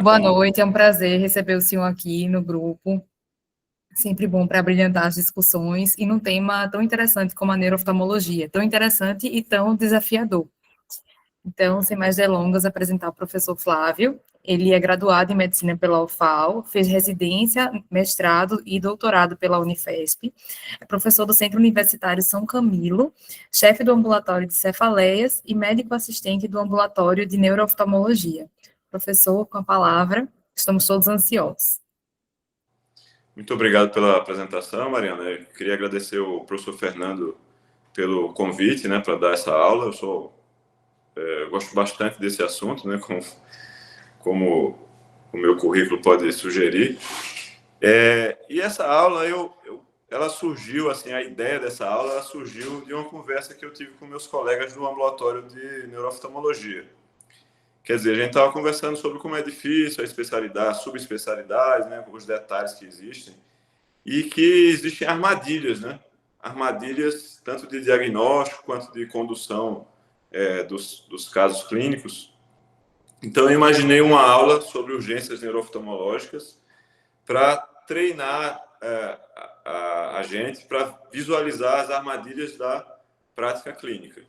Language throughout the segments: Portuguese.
Boa noite, é um prazer receber o senhor aqui no grupo. Sempre bom para brilhantar as discussões e num tema tão interessante como a neurooftalmologia, tão interessante e tão desafiador. Então, sem mais delongas, apresentar o professor Flávio. Ele é graduado em medicina pela UFAL, fez residência, mestrado e doutorado pela Unifesp. É professor do Centro Universitário São Camilo, chefe do ambulatório de cefaleias e médico assistente do ambulatório de neurooftalmologia. Professor, com a palavra, estamos todos ansiosos. Muito obrigado pela apresentação, Mariana. Eu queria agradecer ao professor Fernando pelo convite, né, para dar essa aula. Eu gosto bastante desse assunto, né, como o meu currículo pode sugerir. E essa aula, ela surgiu, assim, a ideia dessa aula ela surgiu de uma conversa que eu tive com meus colegas do ambulatório de neurooftalmologia. Quer dizer, a gente estava conversando sobre como é difícil a especialidade, subespecialidades, né, os detalhes que existem, e que existem armadilhas, né? Armadilhas tanto de diagnóstico quanto de condução dos casos clínicos. Então, eu imaginei uma aula sobre urgências neurooftalmológicas para treinar a gente para visualizar as armadilhas da prática clínica.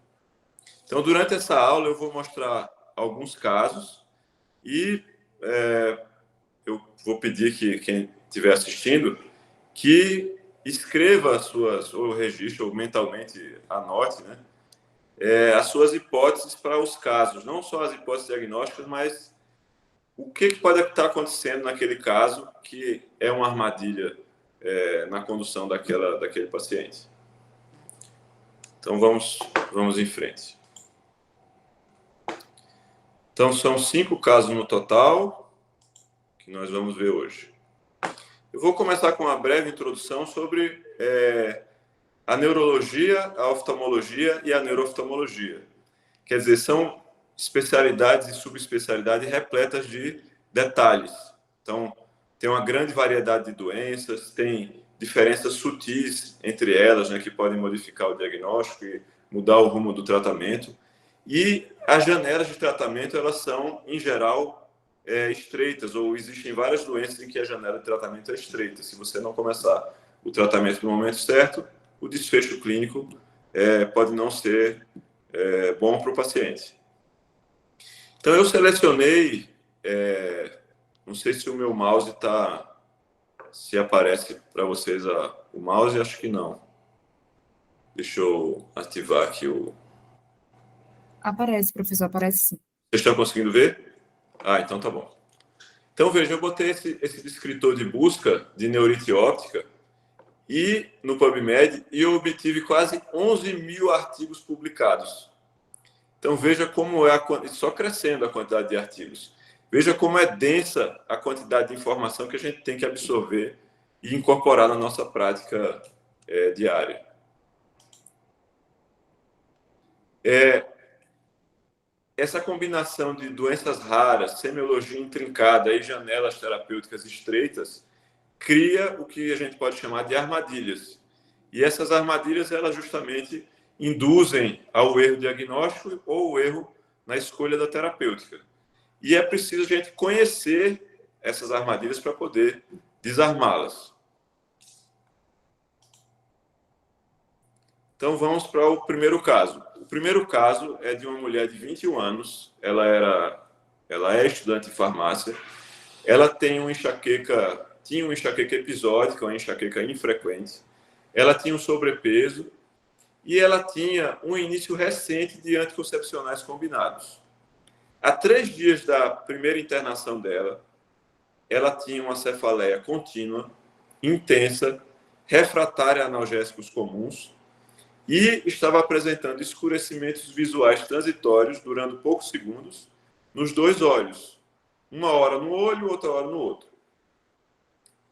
Então, durante essa aula, eu vou mostrar alguns casos e eu vou pedir que quem estiver assistindo que escreva ou registre, ou mentalmente anote, né, as suas hipóteses para os casos, não só as hipóteses diagnósticas, mas o que pode estar acontecendo naquele caso que é uma armadilha na condução daquele paciente. Então, vamos em frente. Então, são 5 casos no total que nós vamos ver hoje. Eu vou começar com uma breve introdução sobre a neurologia, a oftalmologia e a neurooftalmologia. Quer dizer, são especialidades e subespecialidades repletas de detalhes. Então, tem uma grande variedade de doenças, tem diferenças sutis entre elas, né, que podem modificar o diagnóstico e mudar o rumo do tratamento. E as janelas de tratamento, elas são, em geral, estreitas, ou existem várias doenças em que a janela de tratamento é estreita. Se você não começar o tratamento no momento certo, o desfecho clínico pode não ser bom para o paciente. Então, eu selecionei, não sei se o meu mouse se aparece para vocês o mouse, acho que não. Deixa eu ativar aqui o... Aparece, professor, aparece sim. Vocês estão conseguindo ver? Então tá bom. Então, veja, eu botei esse descritor de busca de neurite óptica no PubMed e eu obtive quase 11 mil artigos publicados. Então, veja como só crescendo a quantidade de artigos. Veja como é densa a quantidade de informação que a gente tem que absorver e incorporar na nossa prática diária. Essa combinação de doenças raras, semiologia intrincada e janelas terapêuticas estreitas cria o que a gente pode chamar de armadilhas. E essas armadilhas, elas justamente induzem ao erro diagnóstico ou o erro na escolha da terapêutica. E é preciso a gente conhecer essas armadilhas para poder desarmá-las. Então, vamos para o primeiro caso. O primeiro caso é de uma mulher de 21 anos. Ela é estudante de farmácia. Ela tinha uma enxaqueca episódica, uma enxaqueca infrequente. Ela tinha um sobrepeso e ela tinha um início recente de anticoncepcionais combinados. Há 3 dias da primeira internação dela, ela tinha uma cefaleia contínua, intensa, refratária a analgésicos comuns e estava apresentando escurecimentos visuais transitórios, durando poucos segundos, nos 2 olhos. Uma hora no olho, outra hora no outro.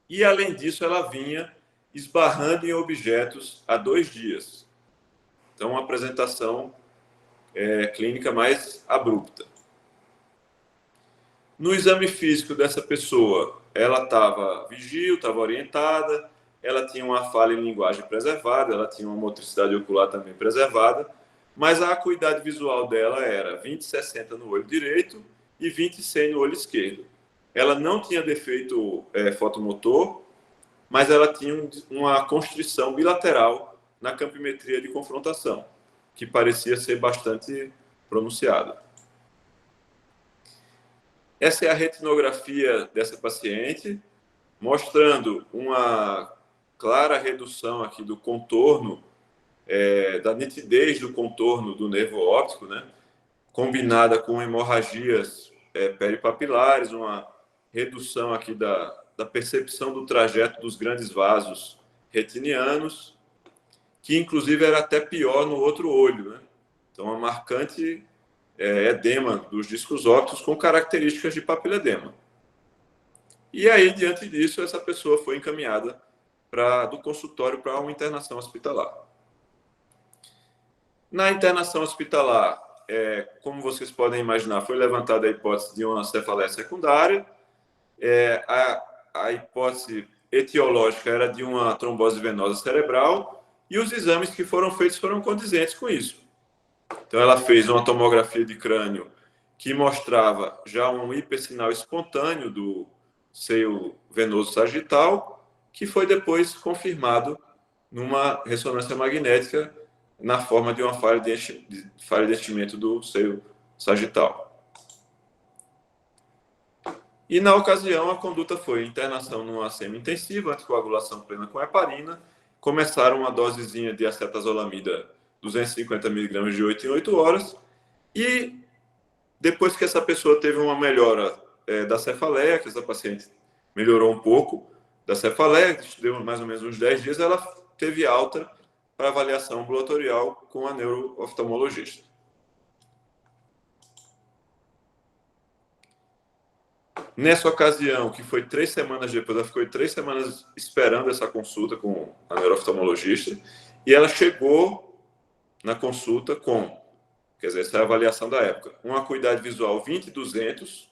E, além disso, ela vinha esbarrando em objetos há 2 dias. Então, uma apresentação clínica mais abrupta. No exame físico dessa pessoa, ela estava vigil, estava orientada, ela tinha uma falha em linguagem preservada, ela tinha uma motricidade ocular também preservada, mas a acuidade visual dela era 20/60 no olho direito e 20/100 no olho esquerdo. ela não tinha defeito fotomotor, mas ela tinha uma constrição bilateral na campimetria de confrontação, que parecia ser bastante pronunciada. Essa é a retinografia dessa paciente, mostrando uma clara redução aqui do contorno, da nitidez do contorno do nervo óptico, né? Combinada com hemorragias peripapilares, uma redução aqui da percepção do trajeto dos grandes vasos retinianos, que inclusive era até pior no outro olho, né? Então, uma marcante edema dos discos ópticos com características de papiledema. E aí, diante disso, essa pessoa foi encaminhada do consultório para uma internação hospitalar. Na internação hospitalar, como vocês podem imaginar, foi levantada a hipótese de uma cefaleia secundária. A hipótese etiológica era de uma trombose venosa cerebral e os exames que foram feitos foram condizentes com isso. Então, ela fez uma tomografia de crânio que mostrava já um hipersinal espontâneo do seio venoso sagital, que foi depois confirmado numa ressonância magnética na forma de uma falha de enchimento do seio sagital. E, na ocasião, a conduta foi internação numa semi-intensiva, anticoagulação plena com heparina, começaram uma dosezinha de acetazolamida 250 mg de 8 em 8 horas, e depois que essa pessoa teve uma melhora da cefaleia, que essa paciente melhorou um pouco da cefaleia, deu mais ou menos uns 10 dias, ela teve alta para avaliação ambulatorial com a neurooftalmologista. Nessa ocasião, que foi 3 semanas depois, ela ficou 3 semanas esperando essa consulta com a neurooftalmologista, e ela chegou na consulta com, quer dizer, essa é a avaliação da época, uma acuidade visual 20/200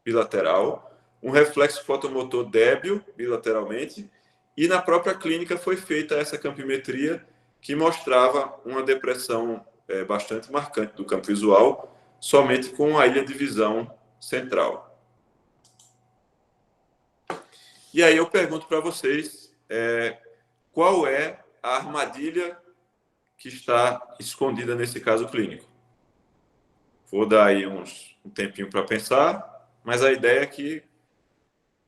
bilateral, um reflexo fotomotor débil bilateralmente, e na própria clínica foi feita essa campimetria que mostrava uma depressão bastante marcante do campo visual, somente com a ilha de visão central. E aí eu pergunto para vocês, qual é a armadilha que está escondida nesse caso clínico? Vou dar aí um tempinho para pensar, mas a ideia é que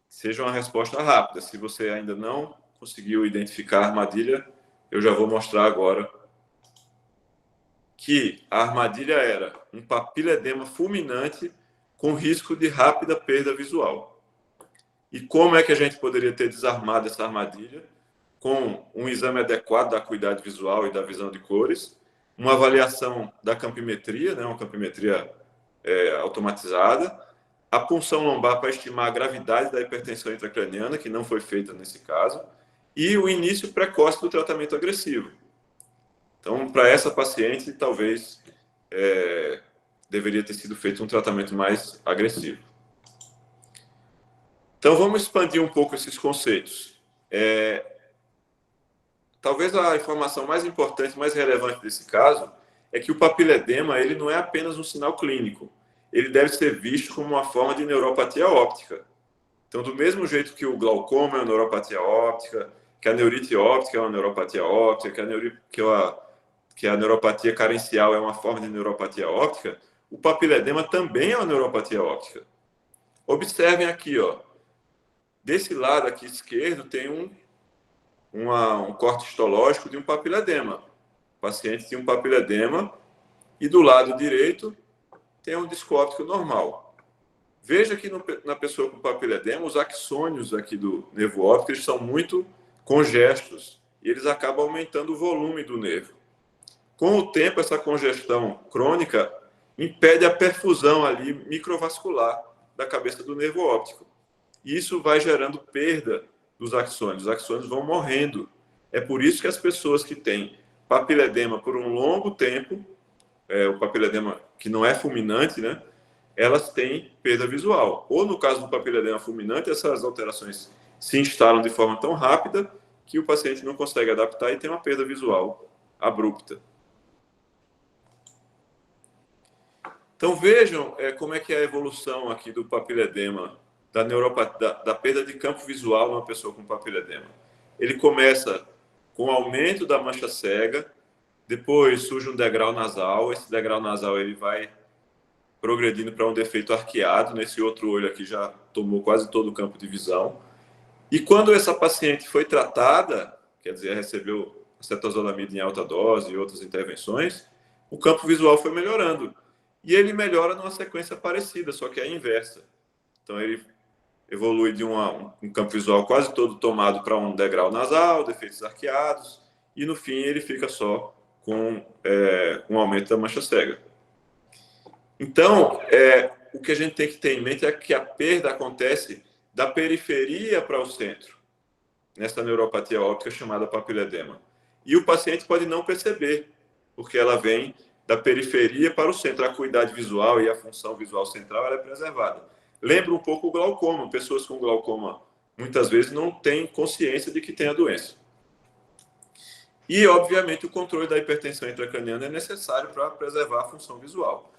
seja uma resposta rápida. Se você ainda não conseguiu identificar a armadilha, eu já vou mostrar agora que a armadilha era um papiledema fulminante com risco de rápida perda visual. E como é que a gente poderia ter desarmado essa armadilha? Com um exame adequado da acuidade visual e da visão de cores, uma avaliação da campimetria, né, uma campimetria automatizada, a punção lombar para estimar a gravidade da hipertensão intracraniana, que não foi feita nesse caso, e o início precoce do tratamento agressivo. Então, para essa paciente, talvez deveria ter sido feito um tratamento mais agressivo. Então, vamos expandir um pouco esses conceitos. Talvez a informação mais importante, mais relevante desse caso, é que o papiledema ele não é apenas um sinal clínico. Ele deve ser visto como uma forma de neuropatia óptica. Então, do mesmo jeito que o glaucoma é uma neuropatia óptica, que a neurite óptica é uma neuropatia óptica, que a neuropatia carencial é uma forma de neuropatia óptica, o papiledema também é uma neuropatia óptica. Observem aqui, ó. Desse lado aqui esquerdo tem um corte histológico de um papiledema. O paciente tinha um papiledema e do lado direito tem um disco óptico normal. Veja que na pessoa com papiledema, os axônios aqui do nervo óptico eles são muito congestos e eles acabam aumentando o volume do nervo. Com o tempo, essa congestão crônica impede a perfusão ali microvascular da cabeça do nervo óptico. E isso vai gerando perda dos axônios. Os axônios vão morrendo. É por isso que as pessoas que têm papiledema por um longo tempo, o papiledema que não é fulminante, né, elas têm perda visual. Ou no caso do papiledema fulminante, essas alterações se instalam de forma tão rápida que o paciente não consegue adaptar e tem uma perda visual abrupta. Então vejam como é que é a evolução aqui do papiledema da neuropatia, da perda de campo visual numa pessoa com papiledema? Ele começa com o aumento da mancha cega, depois surge um degrau nasal, esse degrau nasal ele vai progredindo para um defeito arqueado, nesse outro olho aqui já tomou quase todo o campo de visão. E quando essa paciente foi tratada, quer dizer, recebeu acetazolamida em alta dose e outras intervenções, o campo visual foi melhorando. E ele melhora numa sequência parecida, só que é a inversa. Então, ele evolui de um campo visual quase todo tomado para um degrau nasal, defeitos arqueados, e no fim ele fica só com um aumento da mancha cega. Então, o que a gente tem que ter em mente é que a perda acontece da periferia para o centro, nessa neuropatia óptica chamada papiledema. E o paciente pode não perceber, porque ela vem da periferia para o centro. A acuidade visual e a função visual central ela é preservada. Lembra um pouco o glaucoma. Pessoas com glaucoma, muitas vezes, não têm consciência de que tem a doença. E, obviamente, o controle da hipertensão intracraniana é necessário para preservar a função visual.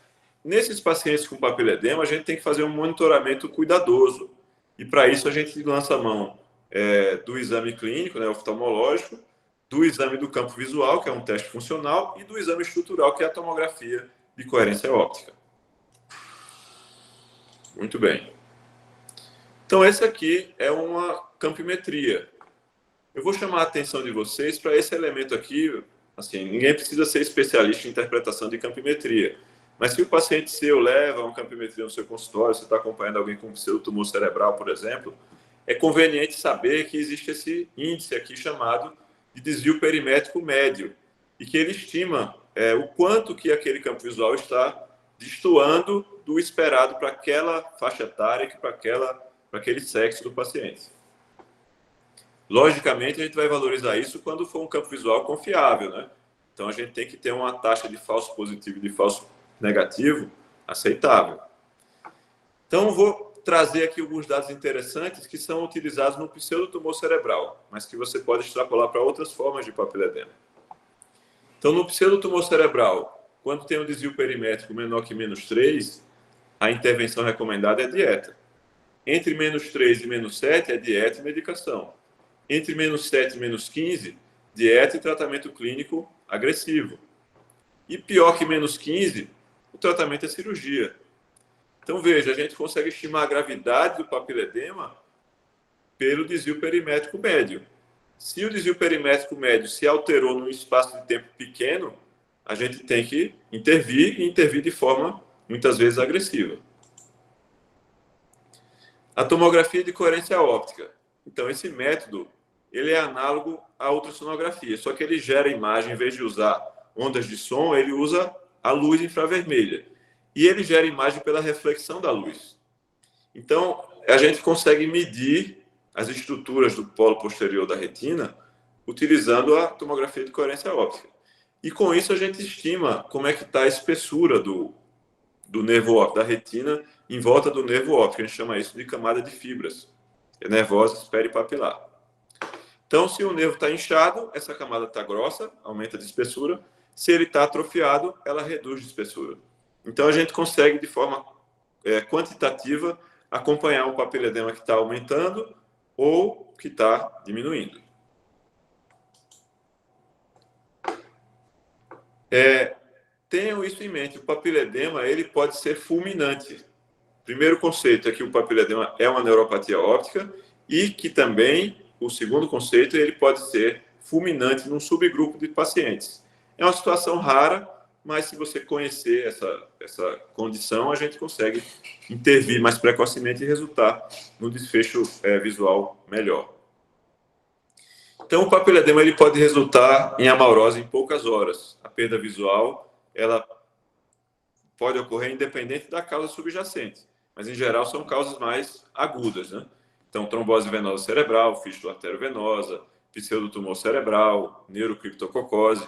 Nesses pacientes com papiledema, a gente tem que fazer um monitoramento cuidadoso. E, para isso, a gente lança a mão do exame clínico, né, oftalmológico, do exame do campo visual, que é um teste funcional, e do exame estrutural, que é a tomografia de coerência óptica. Muito bem. Então, esse aqui é uma campimetria. Eu vou chamar a atenção de vocês para esse elemento aqui. Assim, ninguém precisa ser especialista em interpretação de campimetria. Mas se o paciente seu leva uma campimetria no seu consultório, você está acompanhando alguém com pseudotumor cerebral, por exemplo, é conveniente saber que existe esse índice aqui chamado de desvio perimétrico médio, e que ele estima o quanto que aquele campo visual está destoando do esperado para aquela faixa etária, para aquele sexo do paciente. Logicamente, a gente vai valorizar isso quando for um campo visual confiável, né? Então, a gente tem que ter uma taxa de falso positivo e de falso negativo aceitável. Então, vou trazer aqui alguns dados interessantes que são utilizados no pseudotumor cerebral, mas que você pode extrapolar para outras formas de papiledema. Então, no pseudotumor cerebral, quando tem um desvio perimétrico menor que -3, a intervenção recomendada é dieta. Entre -3 e -7 é dieta e medicação. Entre -7 e -15, dieta e tratamento clínico agressivo. E pior que -15, o tratamento é cirurgia. Então, veja, a gente consegue estimar a gravidade do papiledema pelo desvio perimétrico médio. Se o desvio perimétrico médio se alterou num espaço de tempo pequeno, a gente tem que intervir, e intervir de forma, muitas vezes, agressiva. A tomografia de coerência óptica. Então, esse método ele é análogo à ultrassonografia, só que ele gera imagem, em vez de usar ondas de som, ele usa a luz infravermelha. E ele gera imagem pela reflexão da luz. Então, a gente consegue medir as estruturas do polo posterior da retina utilizando a tomografia de coerência óptica. E com isso a gente estima como é que está a espessura do nervo óptico, da retina, em volta do nervo óptico. A gente chama isso de camada de fibras nervosas peripapilar. Então, se o nervo está inchado, essa camada está grossa, aumenta de espessura. Se ele está atrofiado, ela reduz de espessura. Então, a gente consegue, de forma quantitativa, acompanhar um papiledema que está aumentando ou que está diminuindo. Tenham isso em mente, o papiledema ele pode ser fulminante. Primeiro conceito é que o papiledema é uma neuropatia óptica e que também, o segundo conceito, ele pode ser fulminante num subgrupo de pacientes. É uma situação rara, mas se você conhecer essa condição, a gente consegue intervir mais precocemente e resultar no desfecho visual melhor. Então, o papiledema ele pode resultar em amaurose em poucas horas. A perda visual ela pode ocorrer independente da causa subjacente, mas em geral são causas mais agudas, né? Então, trombose venosa cerebral, fístula arteriovenosa, pseudotumor cerebral, neurocriptococose.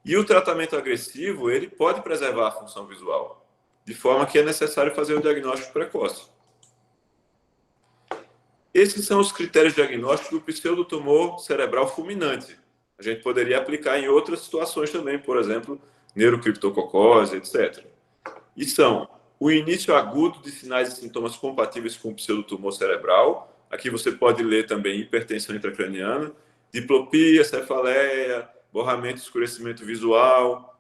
E o tratamento agressivo, ele pode preservar a função visual, de forma que é necessário fazer o diagnóstico precoce. Esses são os critérios diagnósticos do pseudotumor cerebral fulminante. A gente poderia aplicar em outras situações também, por exemplo, neurocriptococose, etc. E são o início agudo de sinais e sintomas compatíveis com o pseudotumor cerebral. Aqui você pode ler também hipertensão intracraniana, diplopia, cefaleia, borramento e escurecimento visual,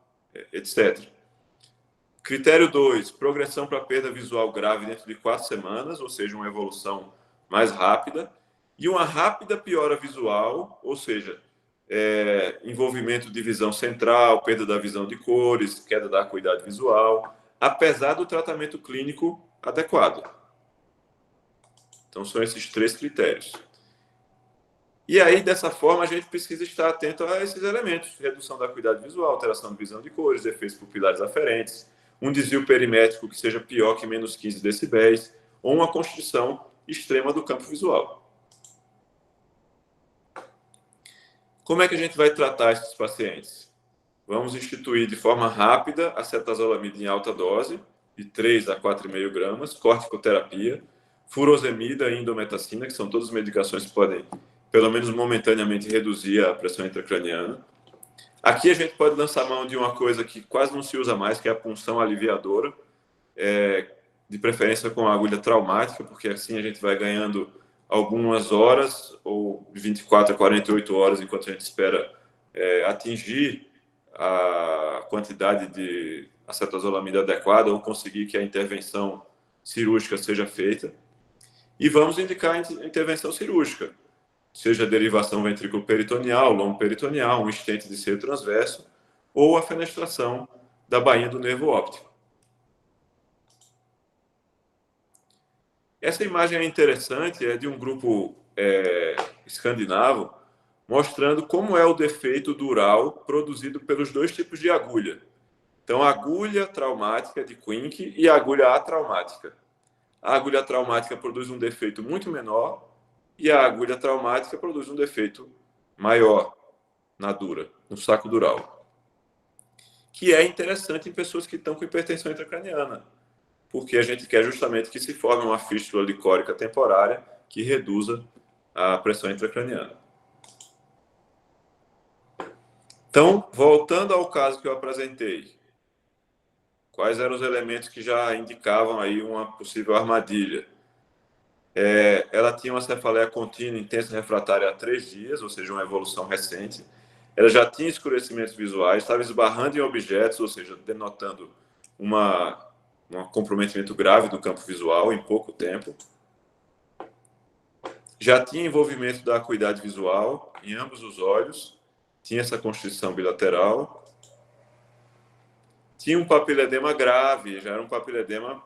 etc. Critério 2, progressão para perda visual grave dentro de 4 semanas, ou seja, uma evolução mais rápida, e uma rápida piora visual, ou seja, envolvimento de visão central, perda da visão de cores, queda da acuidade visual, apesar do tratamento clínico adequado. Então, são esses 3 critérios. E aí, dessa forma, a gente precisa estar atento a esses elementos: redução da acuidade visual, alteração de visão de cores, efeitos pupilares aferentes, um desvio perimétrico que seja pior que menos 15 decibéis, ou uma constrição extrema do campo visual. Como é que a gente vai tratar esses pacientes? Vamos instituir de forma rápida acetazolamida em alta dose, de 3 a 4,5 gramas, corticoterapia, furosemida e indometacina, que são todas medicações que podem, pelo menos momentaneamente, reduzir a pressão intracraniana. Aqui a gente pode lançar mão de uma coisa que quase não se usa mais, que é a punção aliviadora, de preferência com agulha traumática, porque assim a gente vai ganhando algumas horas, ou de 24 a 48 horas, enquanto a gente espera atingir a quantidade de acetazolamida adequada ou conseguir que a intervenção cirúrgica seja feita. E vamos indicar a intervenção cirúrgica, seja derivação ventrículo-peritoneal, lombo-peritoneal, um estente de seio transverso ou a fenestração da bainha do nervo óptico. Essa imagem é interessante, é de um grupo escandinavo, mostrando como é o defeito dural produzido pelos 2 tipos de agulha. Então, a agulha traumática de Quink e a agulha atraumática. A agulha traumática produz um defeito muito menor e a agulha traumática produz um defeito maior na dura, no saco dural. Que é interessante em pessoas que estão com hipertensão intracraniana, porque a gente quer justamente que se forme uma fístula licórica temporária que reduza a pressão intracraniana. Então, voltando ao caso que eu apresentei, quais eram os elementos que já indicavam aí uma possível armadilha? Ela tinha uma cefaleia contínua intensa refratária há 3 dias, ou seja, uma evolução recente. Ela já tinha escurecimentos visuais, estava esbarrando em objetos, ou seja, denotando um comprometimento grave do campo visual em pouco tempo. Já tinha envolvimento da acuidade visual em ambos os olhos, tinha essa constrição bilateral, tinha um papiledema grave, já era um papiledema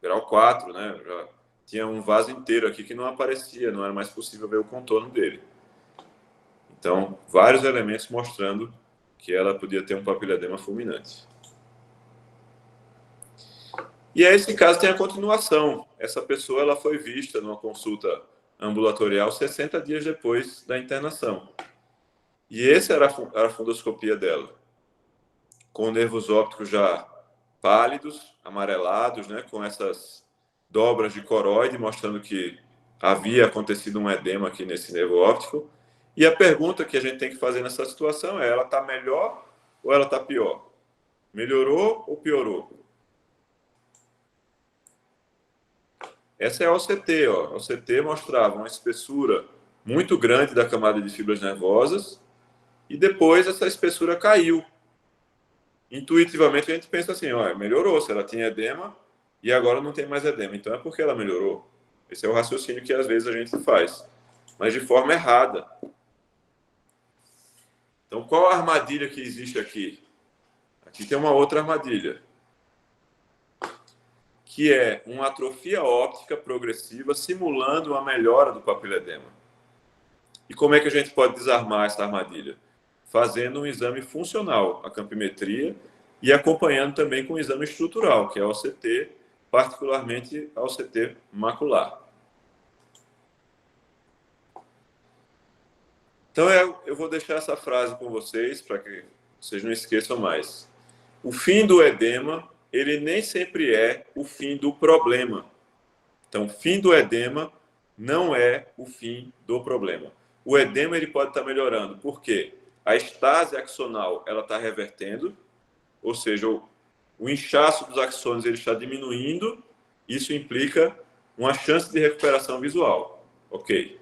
grau 4, né? Já tinha um vaso inteiro aqui que não aparecia, não era mais possível ver o contorno dele. Então, vários elementos mostrando que ela podia ter um papiledema fulminante. E aí, esse caso tem a continuação. Essa pessoa ela foi vista numa consulta ambulatorial 60 dias depois da internação. E essa era a fundoscopia dela, com nervos ópticos já pálidos, amarelados, né, com essas dobras de coroide, mostrando que havia acontecido um edema aqui nesse nervo óptico. E a pergunta que a gente tem que fazer nessa situação é: ela está melhor ou ela está pior? Melhorou ou piorou? Essa é a OCT. A OCT mostrava uma espessura muito grande da camada de fibras nervosas e depois essa espessura caiu. Intuitivamente a gente pensa assim: melhorou, se ela tinha edema e agora não tem mais edema, então é porque ela melhorou. Esse é o raciocínio que às vezes a gente faz, mas de forma errada. Então, qual a armadilha que existe aqui? Aqui tem uma outra armadilha, que é uma atrofia óptica progressiva simulando uma melhora do papiledema. E como é que a gente pode desarmar essa armadilha? Fazendo um exame funcional, a campimetria, e acompanhando também com o exame estrutural, que é a OCT, particularmente a OCT macular. Então, eu vou deixar essa frase com vocês, para que vocês não esqueçam mais. O fim do edema, ele nem sempre é o fim do problema. Então, o fim do edema não é o fim do problema. O edema ele pode estar melhorando. Por quê? A estase axonal ela está revertendo, ou seja, o o inchaço dos axônios ele está diminuindo, isso implica uma chance de recuperação visual. Ok.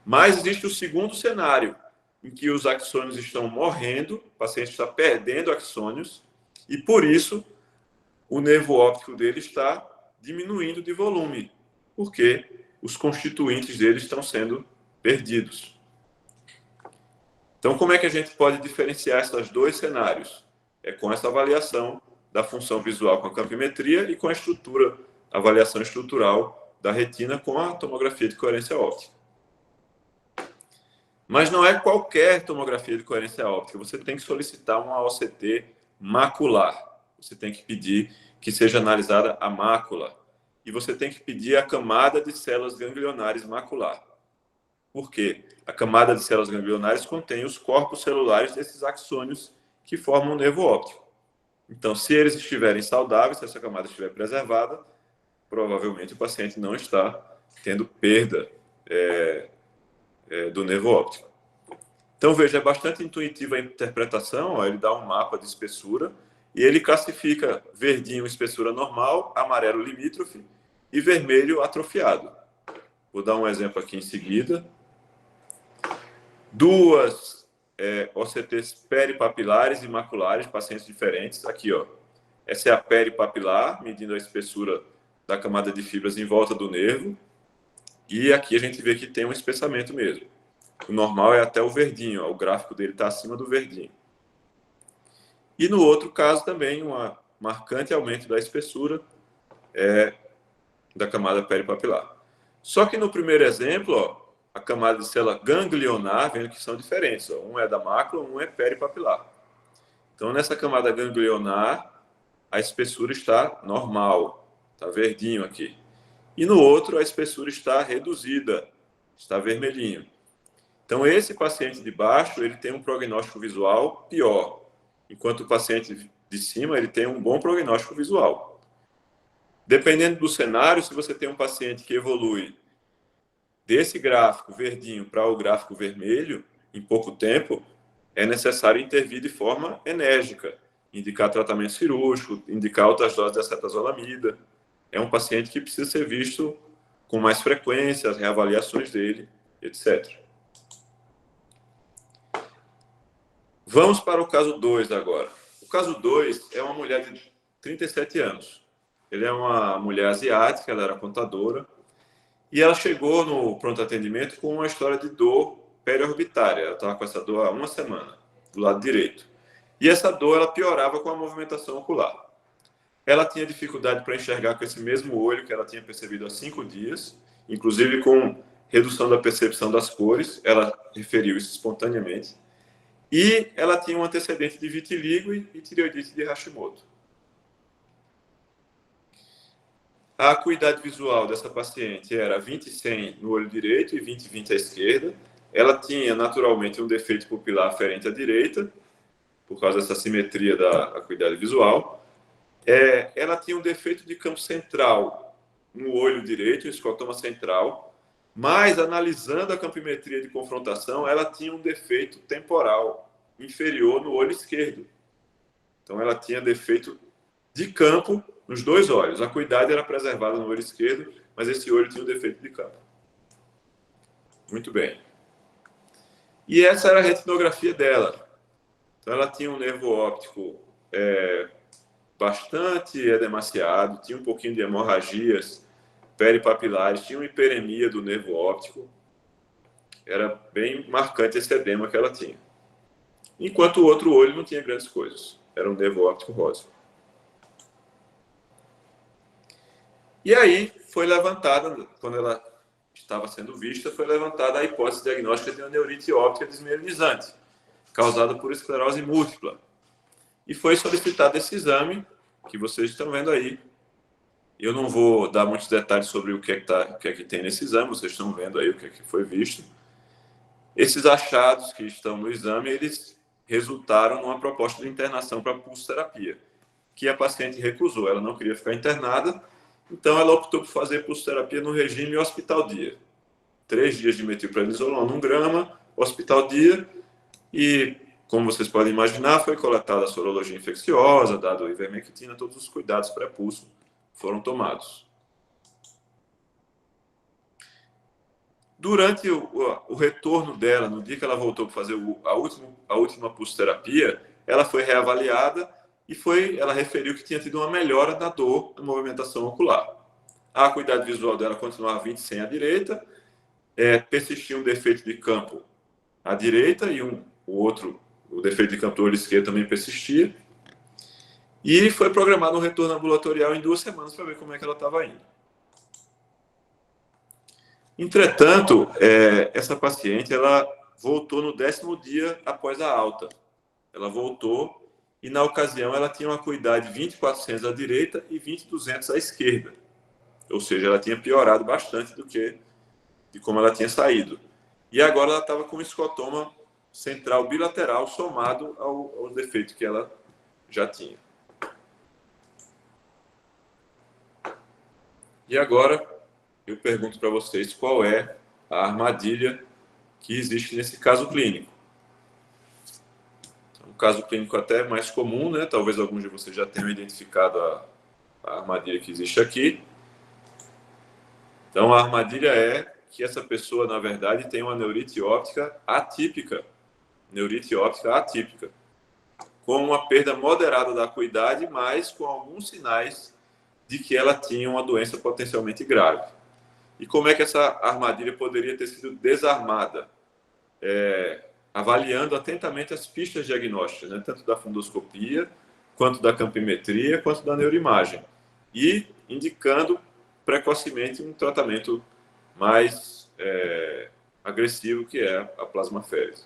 Mas existe o segundo cenário, em que os axônios estão morrendo, o paciente está perdendo axônios, e por isso o nervo óptico dele está diminuindo de volume, porque os constituintes dele estão sendo perdidos. Então, como é que a gente pode diferenciar esses dois cenários? É com essa avaliação da função visual com a campimetria e com a avaliação estrutural da retina com a tomografia de coerência óptica. Mas não é qualquer tomografia de coerência óptica. Você tem que solicitar uma OCT macular. Você tem que pedir que seja analisada a mácula. E você tem que pedir a camada de células ganglionares macular. Por quê? A camada de células ganglionares contém os corpos celulares desses axônios que formam o nervo óptico. Então, se eles estiverem saudáveis, se essa camada estiver preservada, provavelmente o paciente não está tendo perda do nervo óptico. Então, veja, é bastante intuitiva a interpretação. Ó, ele dá um mapa de espessura e ele classifica verdinho espessura normal, amarelo limítrofe e vermelho atrofiado. Vou dar um exemplo aqui em seguida. Duas OCTs peripapilares e maculares, pacientes diferentes. Aqui, ó. Essa é a peripapilar, medindo a espessura da camada de fibras em volta do nervo. E aqui a gente vê que tem um espessamento mesmo. O normal é até o verdinho, ó, o gráfico dele está acima do verdinho. E no outro caso também, um marcante aumento da espessura da camada peripapilar. Só que no primeiro exemplo, ó, a camada de célula ganglionar, vendo que são diferentes. Ó, um é da mácula, um é peripapilar. Então, nessa camada ganglionar, a espessura está normal, está verdinho aqui. E no outro, a espessura está reduzida, está vermelhinho. Então, esse paciente de baixo, ele tem um prognóstico visual pior, enquanto o paciente de cima, ele tem um bom prognóstico visual. Dependendo do cenário, se você tem um paciente que evolui desse gráfico verdinho para o gráfico vermelho, em pouco tempo, é necessário intervir de forma enérgica, indicar tratamento cirúrgico, indicar altas doses de acetazolamida. É um paciente que precisa ser visto com mais frequência, as reavaliações dele, etc. Vamos para o caso 2 agora. O caso 2 é uma mulher de 37 anos. Ele é uma mulher asiática, ela era contadora, e ela chegou no pronto atendimento com uma história de dor periorbitária. Ela estava com essa dor há uma semana, do lado direito. E essa dor ela piorava com a movimentação ocular. Ela tinha dificuldade para enxergar com esse mesmo olho que ela tinha percebido há 5 dias, inclusive com redução da percepção das cores. Ela referiu isso espontaneamente. E ela tinha um antecedente de vitiligo e tireoidite de Hashimoto. A acuidade visual dessa paciente era 20/100 no olho direito e 20/20 à esquerda. Ela tinha, naturalmente, um defeito pupilar aferente à direita, por causa dessa simetria da acuidade visual. Ela tinha um defeito de campo central no olho direito, um escotoma central, mas, analisando a campimetria de confrontação, ela tinha um defeito temporal inferior no olho esquerdo. Então, ela tinha defeito de campo nos dois olhos. A acuidade era preservada no olho esquerdo, mas esse olho tinha um defeito de campo. Muito bem. E essa era a retinografia dela. Então, ela tinha um nervo óptico bastante edemaciado, tinha um pouquinho de hemorragias peripapilares, tinha uma hiperemia do nervo óptico. Era bem marcante esse edema que ela tinha. Enquanto o outro olho não tinha grandes coisas. Era um nervo óptico rosa. E aí foi levantada, quando ela estava sendo vista, foi levantada a hipótese diagnóstica de uma neurite óptica desmielinizante, causada por esclerose múltipla. E foi solicitado esse exame, que vocês estão vendo aí. Eu não vou dar muitos detalhes sobre o que é que tem nesse exame, vocês estão vendo aí o que é que foi visto. Esses achados que estão no exame, eles resultaram numa proposta de internação para pulsoterapia, que a paciente recusou. Ela não queria ficar internada, então ela optou por fazer pulsoterapia no regime hospital-dia. 3 dias de metilprednisolona, 1 grama, hospital-dia, e como vocês podem imaginar, foi coletada a sorologia infecciosa, dado a ivermectina, todos os cuidados pré-pulso foram tomados. Durante o retorno dela, no dia que ela voltou para fazer a última pulsoterapia, ela foi reavaliada e ela referiu que tinha tido uma melhora da dor da movimentação ocular. A acuidade visual dela continuava 20/100 à direita, persistia um defeito de campo à direita e o defeito de campo do olho esquerdo também persistia. E foi programado um retorno ambulatorial em 2 semanas para ver como é que ela estava indo. Entretanto, essa paciente, ela voltou no 10º dia após a alta. Ela voltou e, na ocasião, ela tinha uma acuidade 20/400 à direita e 20/200 à esquerda. Ou seja, ela tinha piorado bastante de como ela tinha saído. E agora ela estava com um escotoma central bilateral somado ao defeito que ela já tinha. E agora eu pergunto para vocês qual é a armadilha que existe nesse caso clínico. Um caso clínico até mais comum, né? Talvez alguns de vocês já tenham identificado a armadilha que existe aqui. Então, a armadilha é que essa pessoa, na verdade, tem uma neurite óptica atípica. Neurite óptica atípica. Com uma perda moderada da acuidade, mas com alguns sinais de que ela tinha uma doença potencialmente grave. E como é que essa armadilha poderia ter sido desarmada? Avaliando atentamente as pistas diagnósticas, né? Tanto da fundoscopia, quanto da campimetria, quanto da neuroimagem. E indicando precocemente um tratamento mais agressivo, que é a plasmaférese.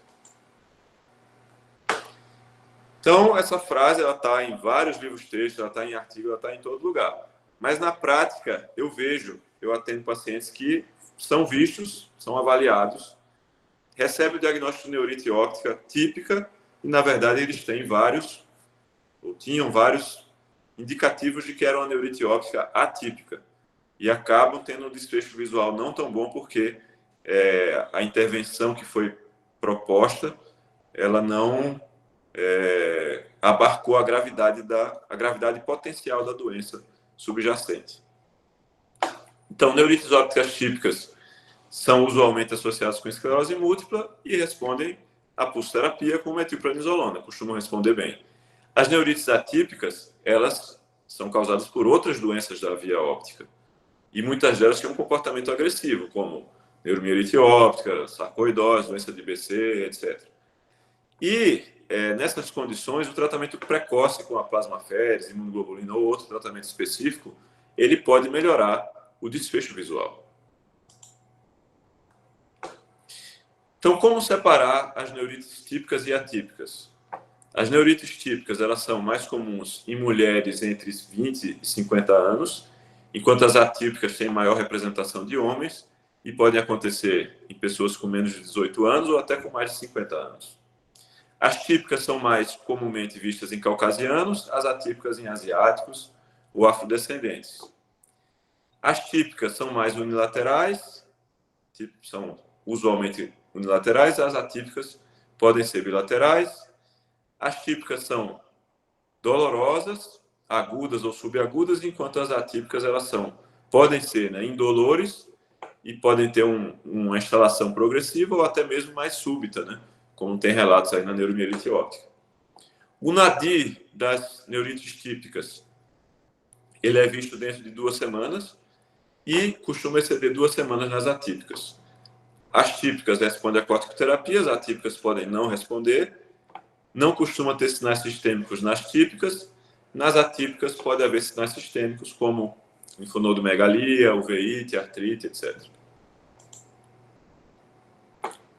Então, essa frase está em vários livros textos, ela está em artigos, ela está em todo lugar. Mas, na prática, eu atendo pacientes que são vistos, são avaliados, recebem o diagnóstico de neurite óptica típica e, na verdade, eles tinham vários indicativos de que era uma neurite óptica atípica e acabam tendo um desfecho visual não tão bom porque a intervenção que foi proposta, ela não abarcou a gravidade potencial da doença subjacente. Então, neurites ópticas típicas são usualmente associadas com esclerose múltipla e respondem à pulsoterapia com metilprednisolona, costumam responder bem. As neurites atípicas, elas são causadas por outras doenças da via óptica e muitas delas têm um comportamento agressivo, como neuromielite óptica, sarcoidose, doença de BC, etc. E nessas condições, o tratamento precoce com a plasmaférese, imunoglobulina ou outro tratamento específico, ele pode melhorar o desfecho visual. Então, como separar as neurites típicas e atípicas? As neurites típicas, elas são mais comuns em mulheres entre 20 e 50 anos, enquanto as atípicas têm maior representação de homens e podem acontecer em pessoas com menos de 18 anos ou até com mais de 50 anos. As típicas são mais comumente vistas em caucasianos, as atípicas em asiáticos ou afrodescendentes. As típicas são mais unilaterais, são usualmente unilaterais, as atípicas podem ser bilaterais. As típicas são dolorosas, agudas ou subagudas, enquanto as atípicas podem ser indolores e podem ter uma instalação progressiva ou até mesmo mais súbita, né? Como tem relatos aí na neuromielite óptica. O nadir das neurites típicas, ele é visto dentro de 2 semanas e costuma exceder 2 semanas nas atípicas. As típicas respondem a corticoterapia, as atípicas podem não responder, não costuma ter sinais sistêmicos nas típicas, nas atípicas pode haver sinais sistêmicos como linfonodomegalia, uveíte, artrite, etc.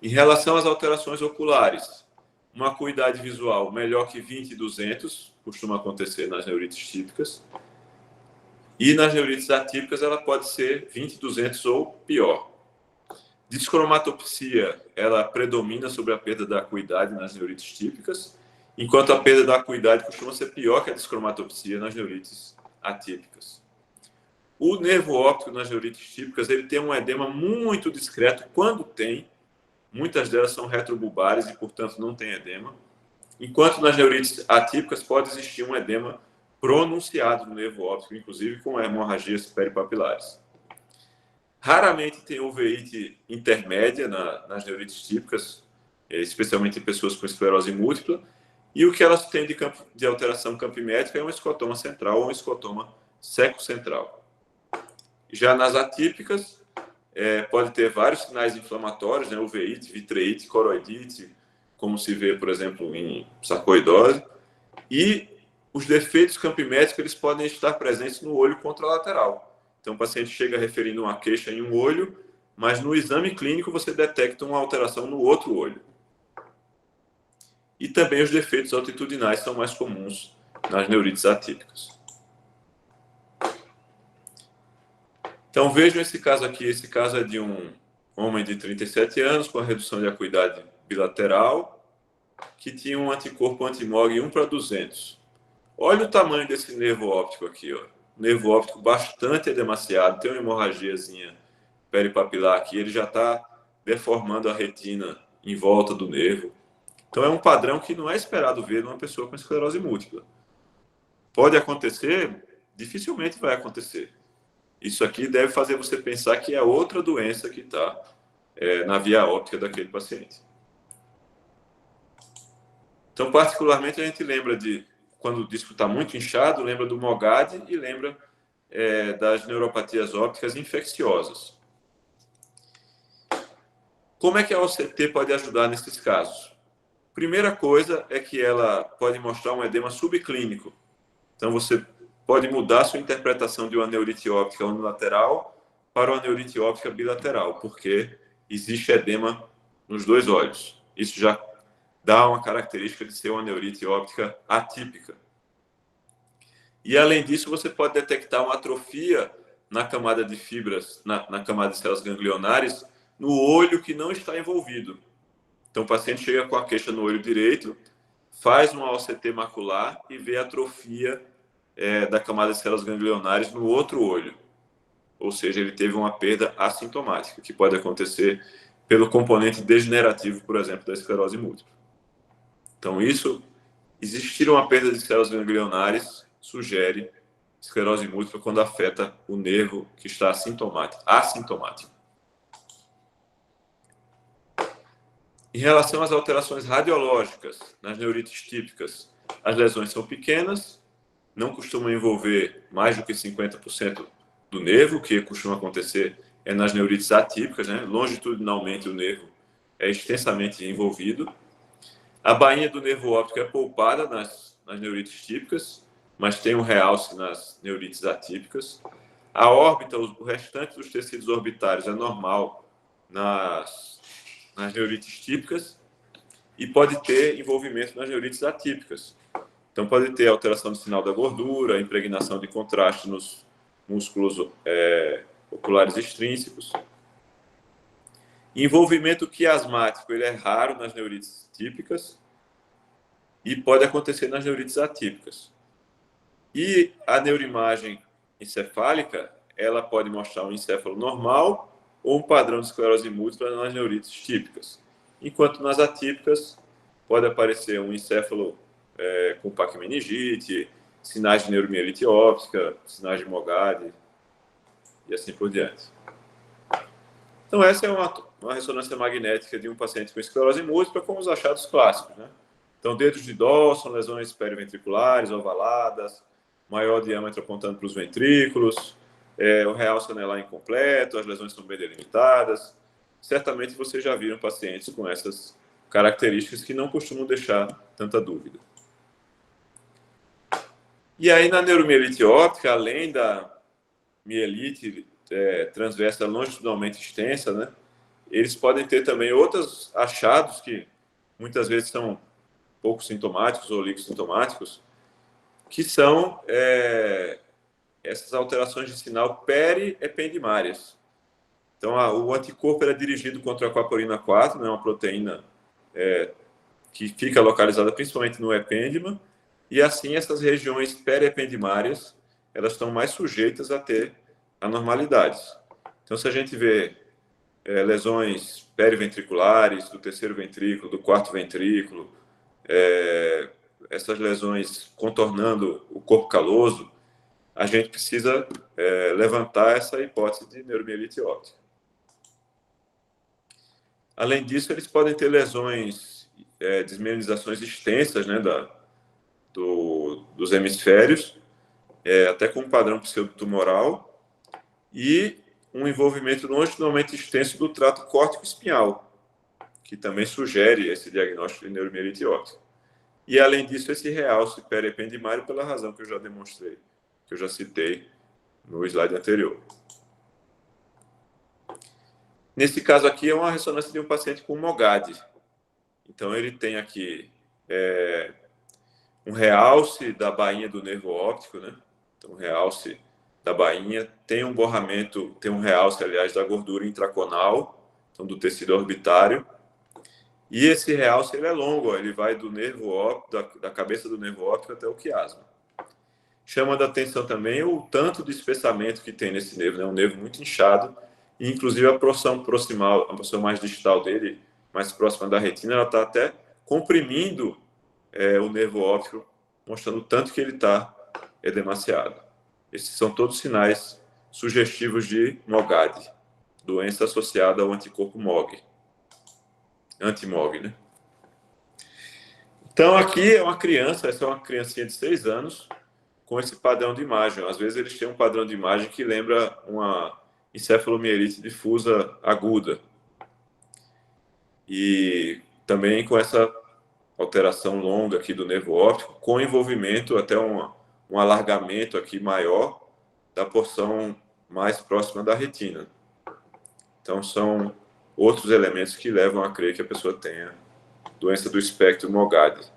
Em relação às alterações oculares, uma acuidade visual melhor que 20/200 costuma acontecer nas neurites típicas. E nas neurites atípicas ela pode ser 20/200 ou pior. Descromatopsia, ela predomina sobre a perda da acuidade nas neurites típicas, enquanto a perda da acuidade costuma ser pior que a descromatopsia nas neurites atípicas. O nervo óptico nas neurites típicas, ele tem um edema muito discreto quando tem. Muitas delas são retrobulbares e, portanto, não tem edema. enquanto nas neurites atípicas pode existir um edema pronunciado no nervo óptico, inclusive com hemorragias peripapilares. Raramente tem uveíte intermédia nas neurites típicas, especialmente em pessoas com esclerose múltipla, e o que elas têm de alteração campimétrica é um escotoma central ou um escotoma seco-central. Já nas atípicas, pode ter vários sinais inflamatórios, né, uveíte, vitreite, coroidite, como se vê, por exemplo, em sarcoidose, e os defeitos campimétricos eles podem estar presentes no olho contralateral. Então, o paciente chega referindo uma queixa em um olho, mas no exame clínico você detecta uma alteração no outro olho. E também os defeitos altitudinais são mais comuns nas neurites atípicas. Então, vejam esse caso aqui. Esse caso é de um homem de 37 anos com a redução de acuidade bilateral, que tinha um anticorpo anti-MOG 1/200. Olha o tamanho desse nervo óptico aqui, ó. Nervo óptico bastante edemaciado, tem uma hemorragiazinha peripapilar aqui, ele já está deformando a retina em volta do nervo. Então é um padrão que não é esperado ver numa pessoa com esclerose múltipla. Pode acontecer? Dificilmente vai acontecer. Isso aqui deve fazer você pensar que é outra doença que está na via óptica daquele paciente. Então, particularmente, a gente lembra de, quando o disco está muito inchado, lembra do MOGAD e lembra das neuropatias ópticas infecciosas. Como é que a OCT pode ajudar nesses casos? Primeira coisa é que ela pode mostrar um edema subclínico. Então, você pode mudar sua interpretação de uma neurite óptica unilateral para uma neurite óptica bilateral, porque existe edema nos dois olhos. Isso já dá uma característica de ser uma neurite óptica atípica. E, além disso, você pode detectar uma atrofia na camada de fibras, na camada de células ganglionares, no olho que não está envolvido. Então, o paciente chega com a queixa no olho direito, faz uma OCT macular e vê a atrofia da camada de células ganglionares no outro olho. Ou seja, ele teve uma perda assintomática, que pode acontecer pelo componente degenerativo, por exemplo, da esclerose múltipla. Então, existir uma perda de células ganglionares sugere esclerose múltipla quando afeta o nervo que está assintomático. Em relação às alterações radiológicas nas neurites típicas, as lesões são pequenas, não costumam envolver mais do que 50% do nervo, o que costuma acontecer nas neurites atípicas, né? Longitudinalmente o nervo é extensamente envolvido. A bainha do nervo óptico é poupada nas neurites típicas, mas tem um realce nas neurites atípicas. A órbita, o restante dos tecidos orbitários é normal nas neurites típicas e pode ter envolvimento nas neurites atípicas. Então, pode ter alteração do sinal da gordura, impregnação de contraste nos músculos oculares extrínsecos. Envolvimento quiasmático, ele é raro nas neurites típicas e pode acontecer nas neurites atípicas. E a neuroimagem encefálica, ela pode mostrar um encéfalo normal ou um padrão de esclerose múltipla nas neurites típicas. Enquanto nas atípicas, pode aparecer um encéfalo com paquimeningite, sinais de neuromielite óptica, sinais de MOGAD e assim por diante. Então, essa é uma ressonância magnética de um paciente com esclerose múltipla com os achados clássicos, né? Então, dedos de Dawson, lesões periventriculares, ovaladas, maior diâmetro apontando para os ventrículos, o realce anelar incompleto, as lesões são bem delimitadas. Certamente vocês já viram pacientes com essas características que não costumam deixar tanta dúvida. E aí, na neuromielite óptica, além da mielite transversa longitudinalmente extensa, né, eles podem ter também outros achados que muitas vezes são pouco sintomáticos ou ligosintomáticos, que são essas alterações de sinal periependimárias. Então, o anticorpo era dirigido contra a aquaporina 4, né, uma proteína que fica localizada principalmente no epêndima, e assim essas regiões periependimárias, elas estão mais sujeitas a ter anormalidades. Então, se a gente vê lesões periventriculares do terceiro ventrículo, do quarto ventrículo, essas lesões contornando o corpo caloso, a gente precisa levantar essa hipótese de neuromielite óptica. Além disso, eles podem ter lesões, desmielinizações extensas, né, dos hemisférios, até com um padrão pseudotumoral, e um envolvimento longitudinalmente extenso do trato córtico-espinhal, que também sugere esse diagnóstico de neuromielite óptica. E, além disso, esse realce periependimário pela razão que eu já demonstrei, que eu já citei no slide anterior. Nesse caso aqui, é uma ressonância de um paciente com MOGAD. Então, ele tem aqui um realce da bainha do nervo óptico, né? Então, um realce da bainha, tem um borramento, tem um realce, aliás, da gordura intraconal, então do tecido orbitário. E esse realce, ele é longo, ele vai do nervo óptico, da cabeça do nervo óptico até o quiasma. Chama da atenção também o tanto de espessamento que tem nesse nervo, né? Um nervo muito inchado, e inclusive a porção proximal, a porção mais distal dele, mais próxima da retina, ela está até comprimindo o nervo óptico, mostrando o tanto que ele está edemaciado. Esses são todos sinais sugestivos de MOGAD, doença associada ao anticorpo MOG, anti-MOG, né? Então, aqui é uma criança, essa é uma criancinha de 6 anos, com esse padrão de imagem. Às vezes eles têm um padrão de imagem que lembra uma encefalomielite difusa aguda. E também com essa alteração longa aqui do nervo óptico, com envolvimento até um alargamento aqui maior da porção mais próxima da retina. Então, são outros elementos que levam a crer que a pessoa tenha doença do espectro MOGAD.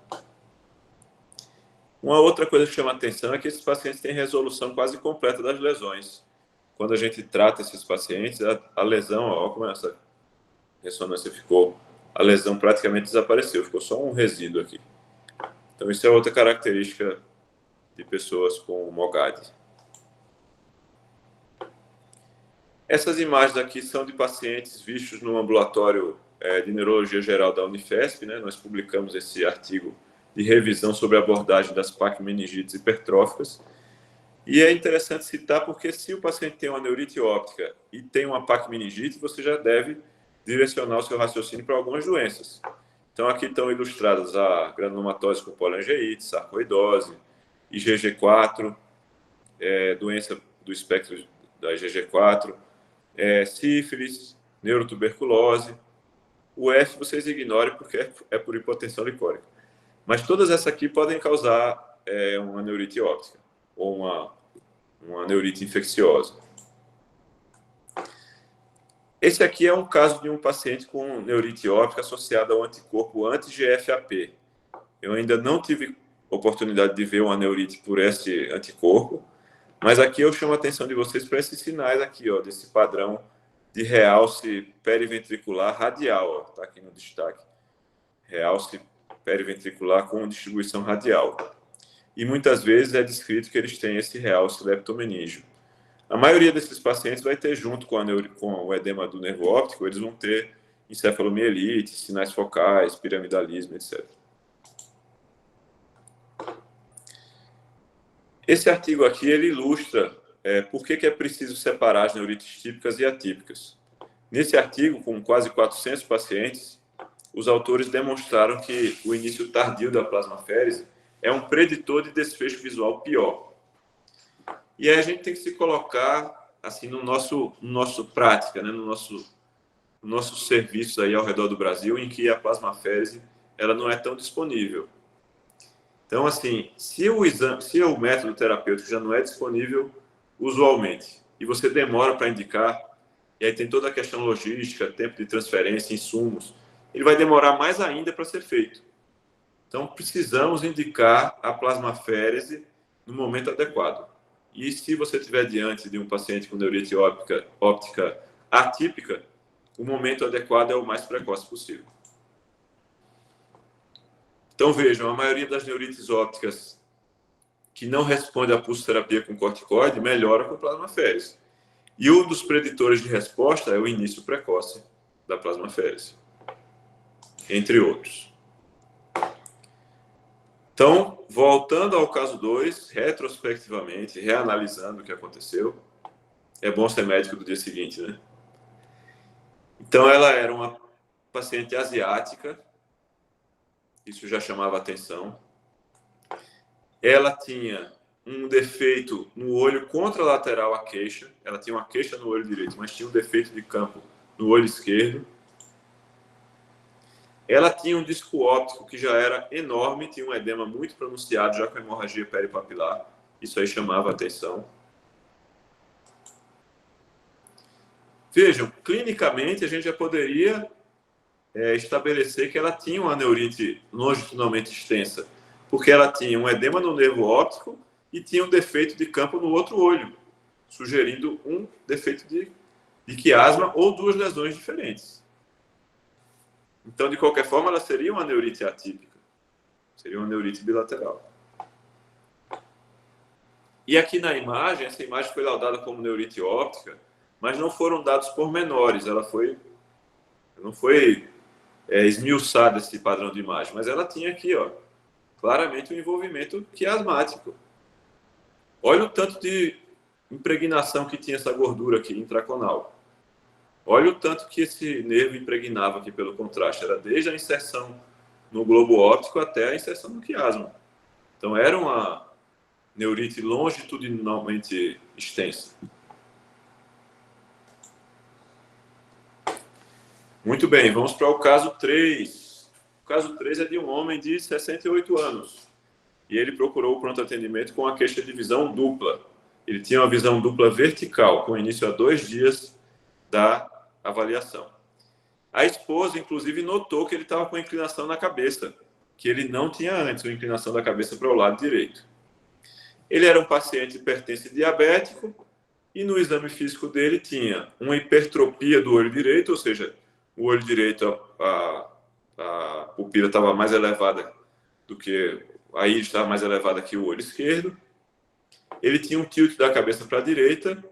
Uma outra coisa que chama a atenção é que esses pacientes têm resolução quase completa das lesões. Quando a gente trata esses pacientes, a lesão, olha como essa ressonância ficou, a lesão praticamente desapareceu, ficou só um resíduo aqui. Então, isso é outra característica de pessoas com MOGAD. Essas imagens aqui são de pacientes vistos no ambulatório de neurologia geral da Unifesp, né? Nós publicamos esse artigo de revisão sobre a abordagem das PAC-meningites hipertróficas. E é interessante citar porque se o paciente tem uma neurite óptica e tem uma PAC-meningite, você já deve direcionar o seu raciocínio para algumas doenças. Então, aqui estão ilustradas a granulomatose com poliangeite, sarcoidose, IgG4, doença do espectro da IgG4, sífilis, neurotuberculose. O F vocês ignorem porque é por hipotensão licórica. Mas todas essas aqui podem causar uma neurite óptica ou uma neurite infecciosa. Esse aqui é um caso de um paciente com neurite óptica associada ao anticorpo anti-GFAP. Eu ainda não tive oportunidade de ver uma neurite por esse anticorpo, mas aqui eu chamo a atenção de vocês para esses sinais aqui, ó, desse padrão de realce periventricular radial, está aqui no destaque. Realce periventricular com distribuição radial. E muitas vezes é descrito que eles têm esse realce leptomeníngeo. A maioria desses pacientes vai ter, junto com o edema do nervo óptico, eles vão ter encefalomielite, sinais focais, piramidalismo, etc. Esse artigo aqui, ele ilustra por que é preciso separar as neurites típicas e atípicas. Nesse artigo, com quase 400 pacientes, os autores demonstraram que o início tardio da plasmaférese é um preditor de desfecho visual pior. E aí a gente tem que se colocar assim no nosso prática, né, no nossos serviços aí ao redor do Brasil, em que a plasmaférese ela não é tão disponível. Então, assim, se o método terapêutico já não é disponível usualmente, e você demora para indicar, e aí tem toda a questão logística, tempo de transferência, insumos, ele vai demorar mais ainda para ser feito. Então, precisamos indicar a plasmaférese no momento adequado. E se você estiver diante de um paciente com neurite óptica atípica, o momento adequado é o mais precoce possível. Então, vejam, a maioria das neurites ópticas que não responde à pulsoterapia com corticoide melhora com plasmaférese. E um dos preditores de resposta é o início precoce da plasmaférese, entre outros. Então, voltando ao caso 2, retrospectivamente, reanalisando o que aconteceu, é bom ser médico do dia seguinte, né? Então, ela era uma paciente asiática, isso já chamava atenção. Ela tinha um defeito no olho contralateral à queixa, ela tinha uma queixa no olho direito, mas tinha um defeito de campo no olho esquerdo. Ela tinha um disco óptico que já era enorme, tinha um edema muito pronunciado, já com hemorragia peripapilar. Isso aí chamava a atenção. Vejam, clinicamente a gente já poderia estabelecer que ela tinha uma neurite longitudinalmente extensa, porque ela tinha um edema no nervo óptico e tinha um defeito de campo no outro olho, sugerindo um defeito de quiasma ou duas lesões diferentes. Então, de qualquer forma, ela seria uma neurite atípica. Seria uma neurite bilateral. E aqui na imagem, essa imagem foi laudada como neurite óptica, mas não foram dados pormenores. Ela não foi esmiuçada esse padrão de imagem, mas ela tinha aqui, ó, claramente um envolvimento quiasmático. Olha o tanto de impregnação que tinha essa gordura aqui intraconal. Olha o tanto que esse nervo impregnava aqui pelo contraste. Era desde a inserção no globo óptico até a inserção no quiasma. Então, era uma neurite longitudinalmente extensa. Muito bem, vamos para o caso 3. O caso 3 é de um homem de 68 anos. E ele procurou o pronto atendimento com a queixa de visão dupla. Ele tinha uma visão dupla vertical, com início a 2 dias da avaliação. A esposa, inclusive, notou que ele estava com inclinação na cabeça, que ele não tinha antes, uma inclinação da cabeça para o lado direito. Ele era um paciente hipertenso diabético e no exame físico dele tinha uma hipertropia do olho direito, ou seja, o olho direito, a pupila estava mais elevada do que a íris estava mais elevada que o olho esquerdo. Ele tinha um tilt da cabeça para a direita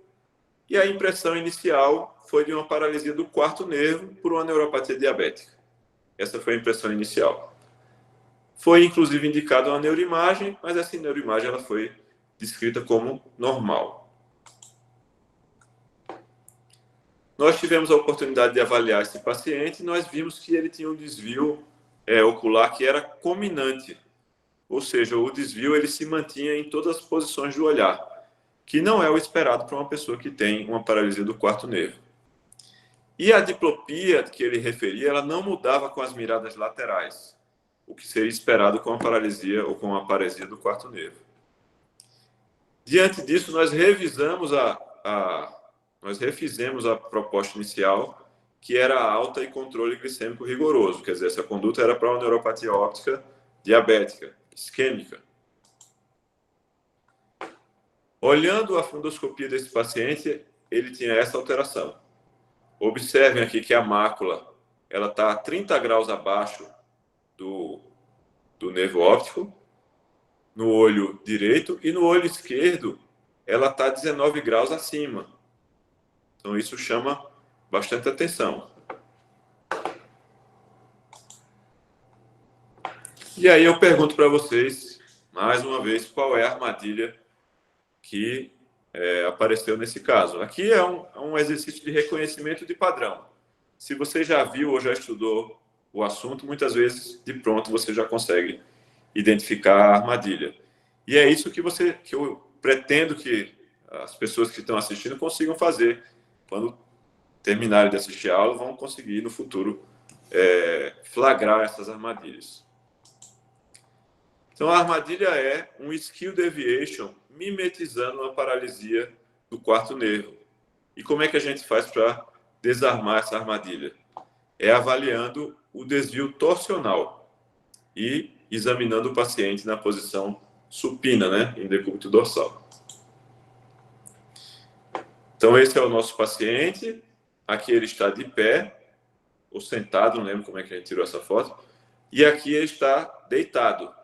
e a impressão inicial foi de uma paralisia do quarto nervo por uma neuropatia diabética. Essa foi a impressão inicial. Foi, inclusive, indicada uma neuroimagem, mas essa neuroimagem ela foi descrita como normal. Nós tivemos a oportunidade de avaliar esse paciente e nós vimos que ele tinha um desvio ocular que era cominante. Ou seja, o desvio ele se mantinha em todas as posições do olhar, que não é o esperado para uma pessoa que tem uma paralisia do quarto nervo. E a diplopia que ele referia, ela não mudava com as miradas laterais, o que seria esperado com a paralisia ou com a paresia do quarto nervo. Diante disso, nós refizemos a proposta inicial, que era alta e controle glicêmico rigoroso. Quer dizer, essa conduta era para uma neuropatia óptica diabética, isquêmica. Olhando a fundoscopia desse paciente, ele tinha essa alteração. Observem aqui que a mácula ela está a 30 graus abaixo do nervo óptico, no olho direito, e no olho esquerdo ela está 19 graus acima. Então, isso chama bastante atenção. E aí eu pergunto para vocês, mais uma vez, qual é a armadilha que apareceu nesse caso. Aqui é um exercício de reconhecimento de padrão. Se você já viu ou já estudou o assunto, muitas vezes, de pronto, você já consegue identificar a armadilha. E é isso que eu pretendo que as pessoas que estão assistindo consigam fazer. Quando terminarem de assistir a aula, vão conseguir, no futuro, flagrar essas armadilhas. Então, a armadilha é um skew deviation mimetizando uma paralisia do quarto nervo. E como é que a gente faz para desarmar essa armadilha? É avaliando o desvio torsional e examinando o paciente na posição supina, né, em decúbito dorsal. Então, esse é o nosso paciente. Aqui ele está de pé, ou sentado, não lembro como é que a gente tirou essa foto. E aqui ele está deitado.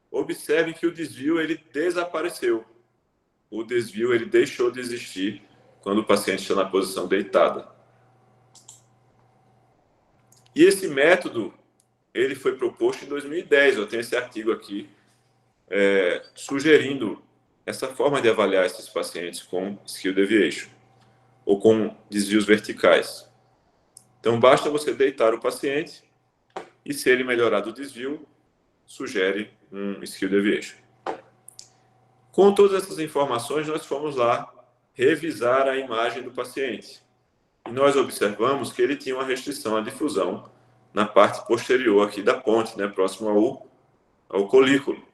Observem que o desvio ele desapareceu. O desvio ele deixou de existir quando o paciente está na posição deitada. E esse método ele foi proposto em 2010. Eu tenho esse artigo aqui sugerindo essa forma de avaliar esses pacientes com skill deviation ou com desvios verticais. Então, basta você deitar o paciente e, se ele melhorar do desvio, sugere um skill deviation. Com todas essas informações, nós fomos lá revisar a imagem do paciente. E nós observamos que ele tinha uma restrição à difusão na parte posterior aqui da ponte, né, próximo ao colículo.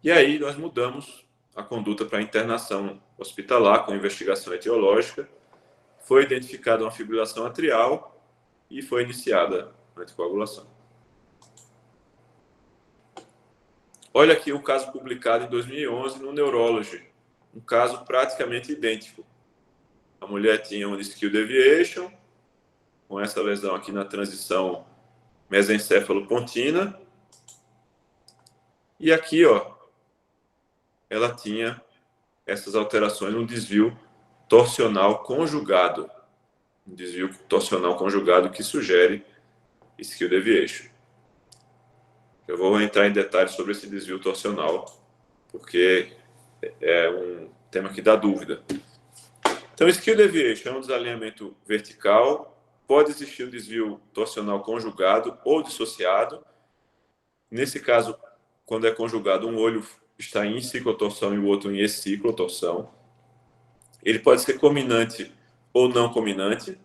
E aí nós mudamos a conduta para internação hospitalar com investigação etiológica. Foi identificada uma fibrilação atrial e foi iniciada a anticoagulação. Olha aqui o caso publicado em 2011 no Neurology, um caso praticamente idêntico. A mulher tinha um skill deviation, com essa lesão aqui na transição mesencéfalo-pontina. E aqui, ó, ela tinha essas alterações no desvio torsional conjugado. Um desvio torsional conjugado que sugere skill deviation. Eu vou entrar em detalhes sobre esse desvio torsional, porque é um tema que dá dúvida. Então, skill deviation é um desalinhamento vertical, pode existir um desvio torsional conjugado ou dissociado. Nesse caso, quando é conjugado, um olho está em ciclotorção e o outro em exciclotorção. Ele pode ser cominante ou não cominante.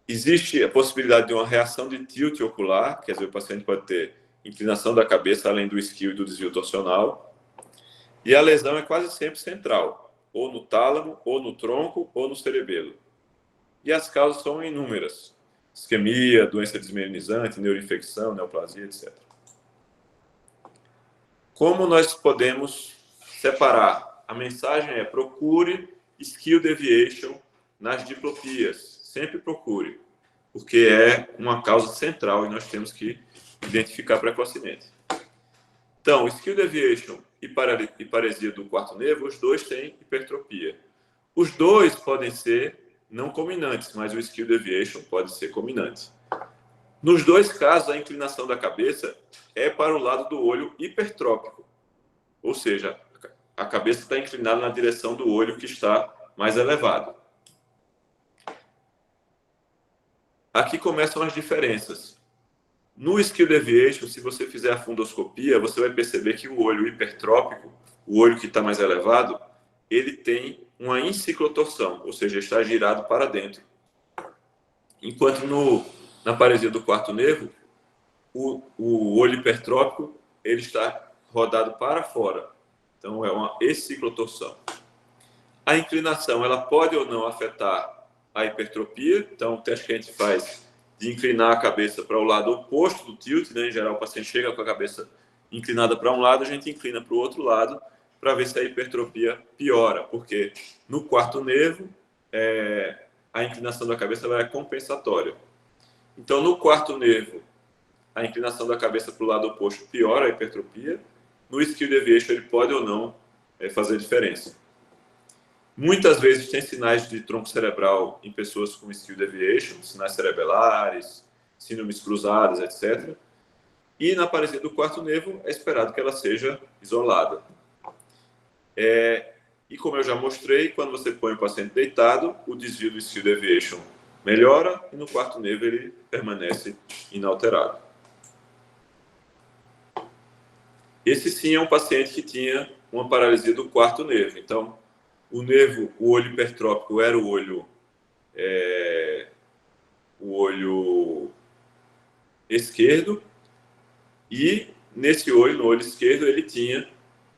Existe a possibilidade de uma reação de tilt ocular, quer dizer, o paciente pode ter inclinação da cabeça além do skill e do desvio torsional. E a lesão é quase sempre central, ou no tálamo, ou no tronco, ou no cerebelo. E as causas são inúmeras: isquemia, doença desmielinizante, neuroinfecção, neoplasia, etc. Como nós podemos separar? A mensagem é: procure skill deviation nas diplopias. Sempre procure, porque é uma causa central e nós temos que identificar precocemente. Então, skill deviation e paresia do quarto nervo, os dois têm hipertropia. Os dois podem ser não cominantes, mas o skill deviation pode ser cominante. Nos dois casos, a inclinação da cabeça é para o lado do olho hipertrópico, ou seja, a cabeça está inclinada na direção do olho que está mais elevado. Aqui começam as diferenças. No skill deviation, se você fizer a fundoscopia, você vai perceber que o olho hipertrópico, o olho que está mais elevado, ele tem uma enciclotorção, ou seja, está girado para dentro. Enquanto na paresia do quarto nervo, o olho hipertrópico ele está rodado para fora. Então, é uma exciclotorção. A inclinação ela pode ou não afetar a hipertropia. Então, o teste que a gente faz de inclinar a cabeça para o lado oposto do tilt, né? Em geral, o paciente chega com a cabeça inclinada para um lado, a gente inclina para o outro lado para ver se a hipertropia piora, porque no quarto nervo, a inclinação da cabeça ela é compensatória. Então, no quarto nervo, a inclinação da cabeça para o lado oposto piora a hipertropia. No skill deviation, ele pode ou não fazer diferença. Muitas vezes tem sinais de tronco cerebral em pessoas com skill deviation, sinais cerebelares, síndromes cruzadas, etc. E na paresia do quarto nervo, é esperado que ela seja isolada. E como eu já mostrei, quando você põe o paciente deitado, o desvio do skill deviation melhora e no quarto nervo ele permanece inalterado. Esse sim é um paciente que tinha uma paralisia do quarto nervo. Então, o olho hipertrópico era o olho esquerdo, e nesse olho, no olho esquerdo, ele tinha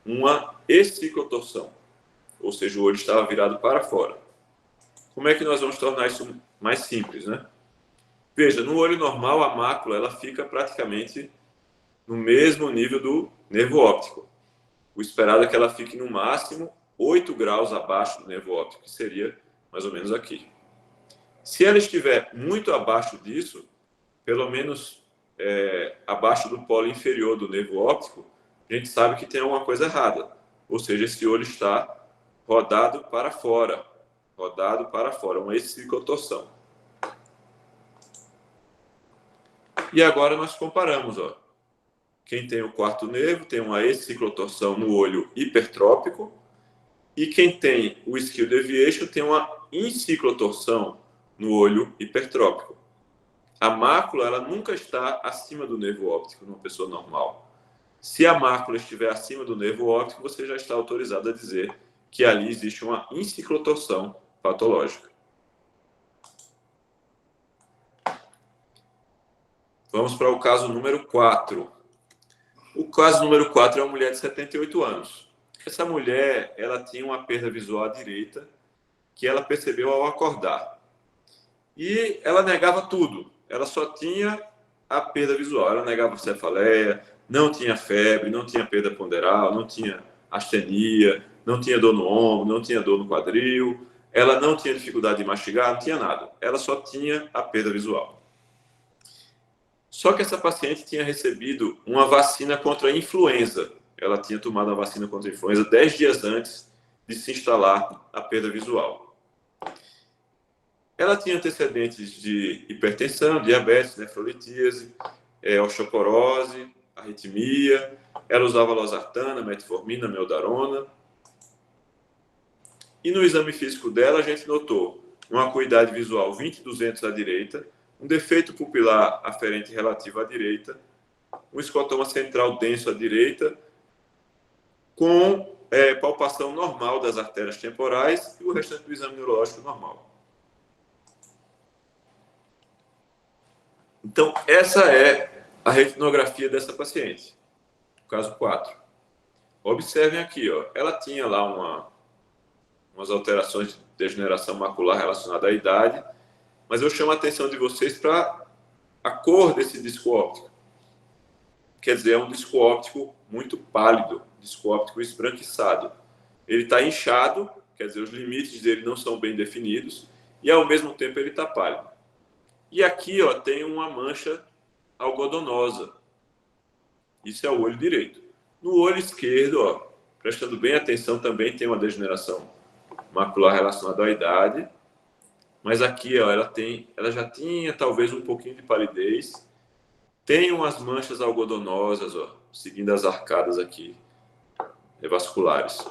uma exciclotorção, ou seja, o olho estava virado para fora. Como é que nós vamos tornar isso mais simples, né? Veja, no olho normal, a mácula ela fica praticamente no mesmo nível do nervo óptico. O esperado é que ela fique no máximo 8 graus abaixo do nervo óptico, que seria mais ou menos aqui. Se ela estiver muito abaixo disso, pelo menos abaixo do polo inferior do nervo óptico, a gente sabe que tem alguma coisa errada. Ou seja, esse olho está rodado para fora, uma exciclotorção. E agora nós comparamos, ó. quem tem o quarto nervo tem uma exciclotorção no olho hipertrópico, e quem tem o skill deviation tem uma enciclotorção no olho hipertrópico. A mácula, ela nunca está acima do nervo óptico numa pessoa normal. Se a mácula estiver acima do nervo óptico, você já está autorizado a dizer que ali existe uma enciclotorção patológica. Vamos para o caso número 4. O caso número 4 é uma mulher de 78 anos. Essa mulher, ela tinha uma perda visual à direita que ela percebeu ao acordar. E ela negava tudo. Ela só tinha a perda visual. Ela negava cefaleia, não tinha febre, não tinha perda ponderal, não tinha astenia, não tinha dor no ombro, não tinha dor no quadril. Ela não tinha dificuldade de mastigar, não tinha nada. Ela só tinha a perda visual. Só que essa paciente tinha recebido uma vacina contra a influenza. Ela tinha tomado a vacina contra a influenza 10 dias antes de se instalar a perda visual. Ela tinha antecedentes de hipertensão, diabetes, nefrolitíase, osteoporose, arritmia. Ela usava losartana, metformina, meldarona. E no exame físico dela, a gente notou uma acuidade visual 20/200 à direita, um defeito pupilar aferente relativo à direita, um escotoma central denso à direita, com palpação normal das artérias temporais e o restante do exame neurológico normal. Então, essa é a retinografia dessa paciente, caso 4. Observem aqui, ó, ela tinha lá umas alterações de degeneração macular relacionada à idade, mas eu chamo a atenção de vocês para a cor desse disco óptico. Quer dizer, é um disco óptico muito pálido, disco óptico esbranquiçado. Ele está inchado, quer dizer, os limites dele não são bem definidos, e ao mesmo tempo ele está pálido. E aqui, ó, tem uma mancha algodonosa. Isso é o olho direito. No olho esquerdo, ó, prestando bem atenção, também tem uma degeneração macular relacionada à idade. Mas aqui, ó, ela já tinha talvez um pouquinho de palidez. Tem umas manchas algodonosas, ó, seguindo as arcadas aqui, vasculares.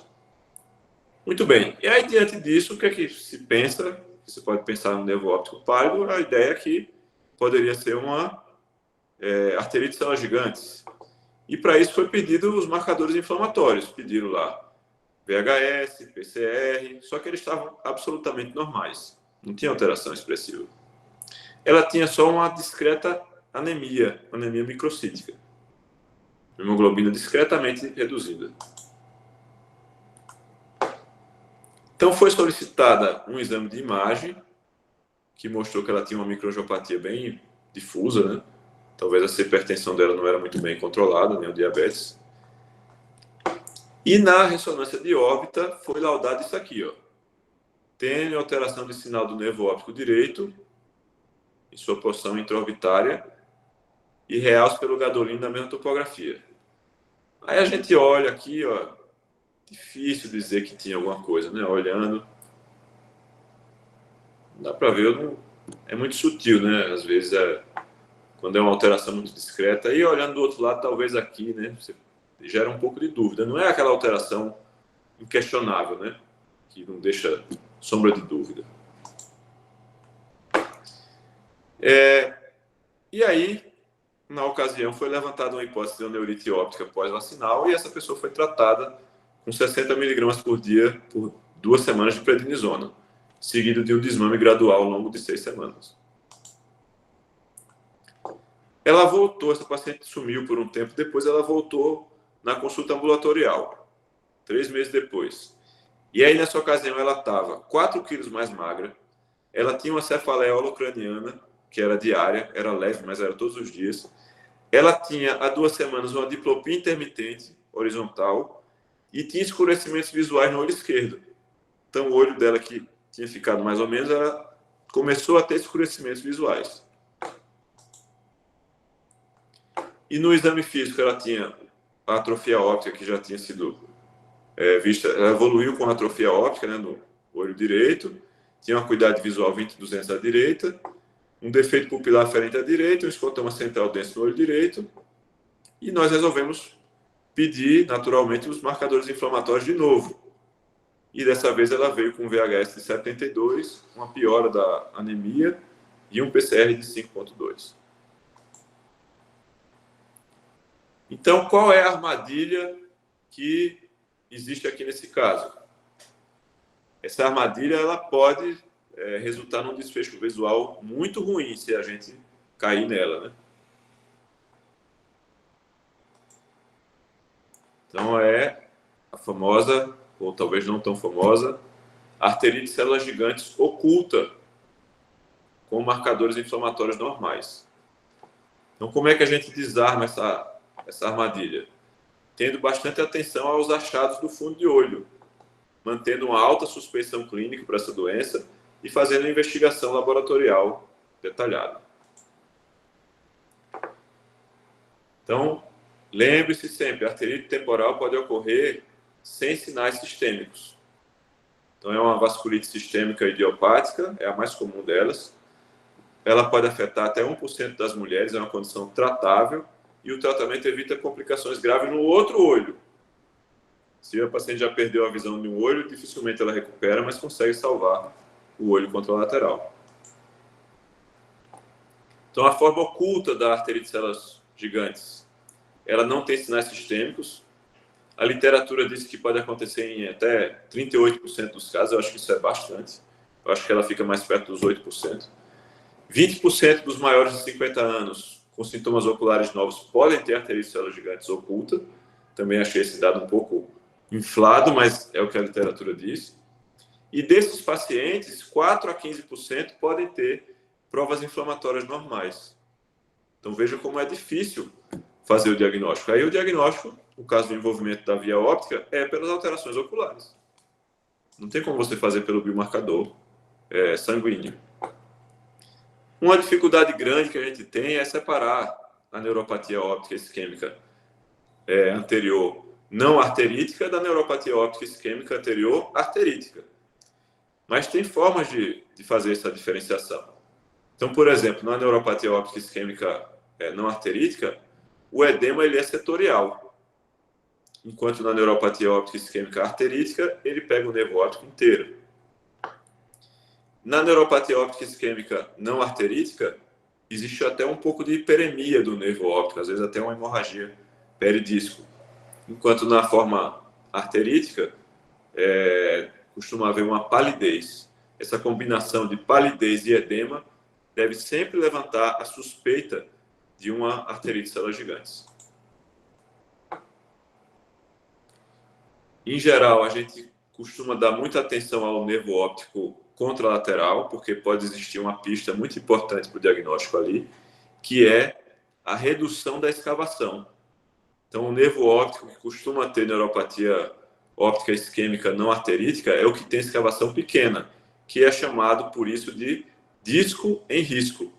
Muito bem. E aí, diante disso, o que é que se pensa? Você pode pensar no nervo óptico pálido, a ideia é que poderia ser uma arterite de células gigantes. E para isso foi pedido os marcadores inflamatórios. Pediram lá VHS, PCR, só que eles estavam absolutamente normais. Não tinha alteração expressiva. Ela tinha só uma discreta anemia microcítica. Hemoglobina discretamente reduzida. Então foi solicitada um exame de imagem que mostrou que ela tinha uma microangiopatia bem difusa, né? Talvez essa hipertensão dela não era muito bem controlada, nem o diabetes. E na ressonância de órbita foi laudado isso aqui, ó. Tem alteração de sinal do nervo óptico direito em sua porção intraorbitária e realce pelo gadolino na mesma topografia. Aí a gente olha aqui, ó, difícil dizer que tinha alguma coisa, né? Olhando, dá para ver, é muito sutil, né? Às vezes quando é uma alteração muito discreta. E olhando do outro lado, talvez aqui, né? Você gera um pouco de dúvida. Não é aquela alteração inquestionável, né? Que não deixa sombra de dúvida. E aí, na ocasião, foi levantada uma hipótese de neurite óptica pós-vacinal e essa pessoa foi tratada com 60 mg por dia por 2 semanas de prednisona, seguido de um desmame gradual ao longo de 6 semanas. Ela voltou, essa paciente sumiu por um tempo, depois ela voltou na consulta ambulatorial, 3 meses depois. E aí, nessa ocasião, ela estava 4 quilos mais magra, ela tinha uma cefaleia holocraniana, que era diária, era leve, mas era todos os dias. Ela tinha, há 2 semanas, uma diplopia intermitente horizontal e tinha escurecimentos visuais no olho esquerdo. Então, o olho dela, que tinha ficado mais ou menos, ela começou a ter escurecimentos visuais. E no exame físico, ela tinha a atrofia óptica, que já tinha sido vista, ela evoluiu com a atrofia óptica, né, no olho direito, tinha uma acuidade visual 20/200 à direita, um defeito pupilar aferente à direita, um escotoma central denso no olho direito, E nós resolvemos pedir, naturalmente, os marcadores inflamatórios de novo. E dessa vez ela veio com um VHS de 72, uma piora da anemia e um PCR de 5,2. Então, qual é a armadilha que existe aqui nesse caso? Essa armadilha ela pode resultar num desfecho visual muito ruim se a gente cair nela, né? Então, é a famosa, ou talvez não tão famosa, arterite de células gigantes oculta com marcadores inflamatórios normais. Então, como é que a gente desarma essa armadilha? Tendo bastante atenção aos achados do fundo de olho, mantendo uma alta suspeição clínica para essa doença e fazendo uma investigação laboratorial detalhada. Então, lembre-se sempre, a arterite temporal pode ocorrer sem sinais sistêmicos. Então, é uma vasculite sistêmica idiopática, é a mais comum delas. Ela pode afetar até 1% das mulheres, é uma condição tratável, e o tratamento evita complicações graves no outro olho. Se a paciente já perdeu a visão de um olho, dificilmente ela recupera, mas consegue salvar o olho contralateral. Então, a forma oculta da arterite de células gigantes, ela não tem sinais sistêmicos. A literatura diz que pode acontecer em até 38% dos casos, eu acho que isso é bastante. Eu acho que ela fica mais perto dos 8%. 20% dos maiores de 50 anos com sintomas oculares novos podem ter arterite de células gigantes oculta. Também achei esse dado um pouco inflado, mas é o que a literatura diz. E desses pacientes, 4 a 15% podem ter provas inflamatórias normais. Então veja como é difícil fazer o diagnóstico. Aí o diagnóstico, no caso do envolvimento da via óptica, é pelas alterações oculares. Não tem como você fazer pelo biomarcador sanguíneo. Uma dificuldade grande que a gente tem é separar a neuropatia óptica isquêmica anterior não arterítica da neuropatia óptica isquêmica anterior arterítica. Mas tem formas de fazer essa diferenciação. Então, por exemplo, na neuropatia óptica isquêmica não arterítica, o edema ele é setorial. Enquanto na neuropatia óptica isquêmica arterítica, ele pega o nervo óptico inteiro. Na neuropatia óptica isquêmica não arterítica, existe até um pouco de hiperemia do nervo óptico, às vezes até uma hemorragia peridisco. Enquanto na forma arterítica, costuma haver uma palidez. Essa combinação de palidez e edema deve sempre levantar a suspeita de uma arterite de células gigantes. Em geral, a gente costuma dar muita atenção ao nervo óptico contralateral, porque pode existir uma pista muito importante para o diagnóstico ali, que é a redução da escavação. Então, o nervo óptico que costuma ter neuropatia óptica isquêmica não arterítica é o que tem escavação pequena, que é chamado, por isso, de disco em risco.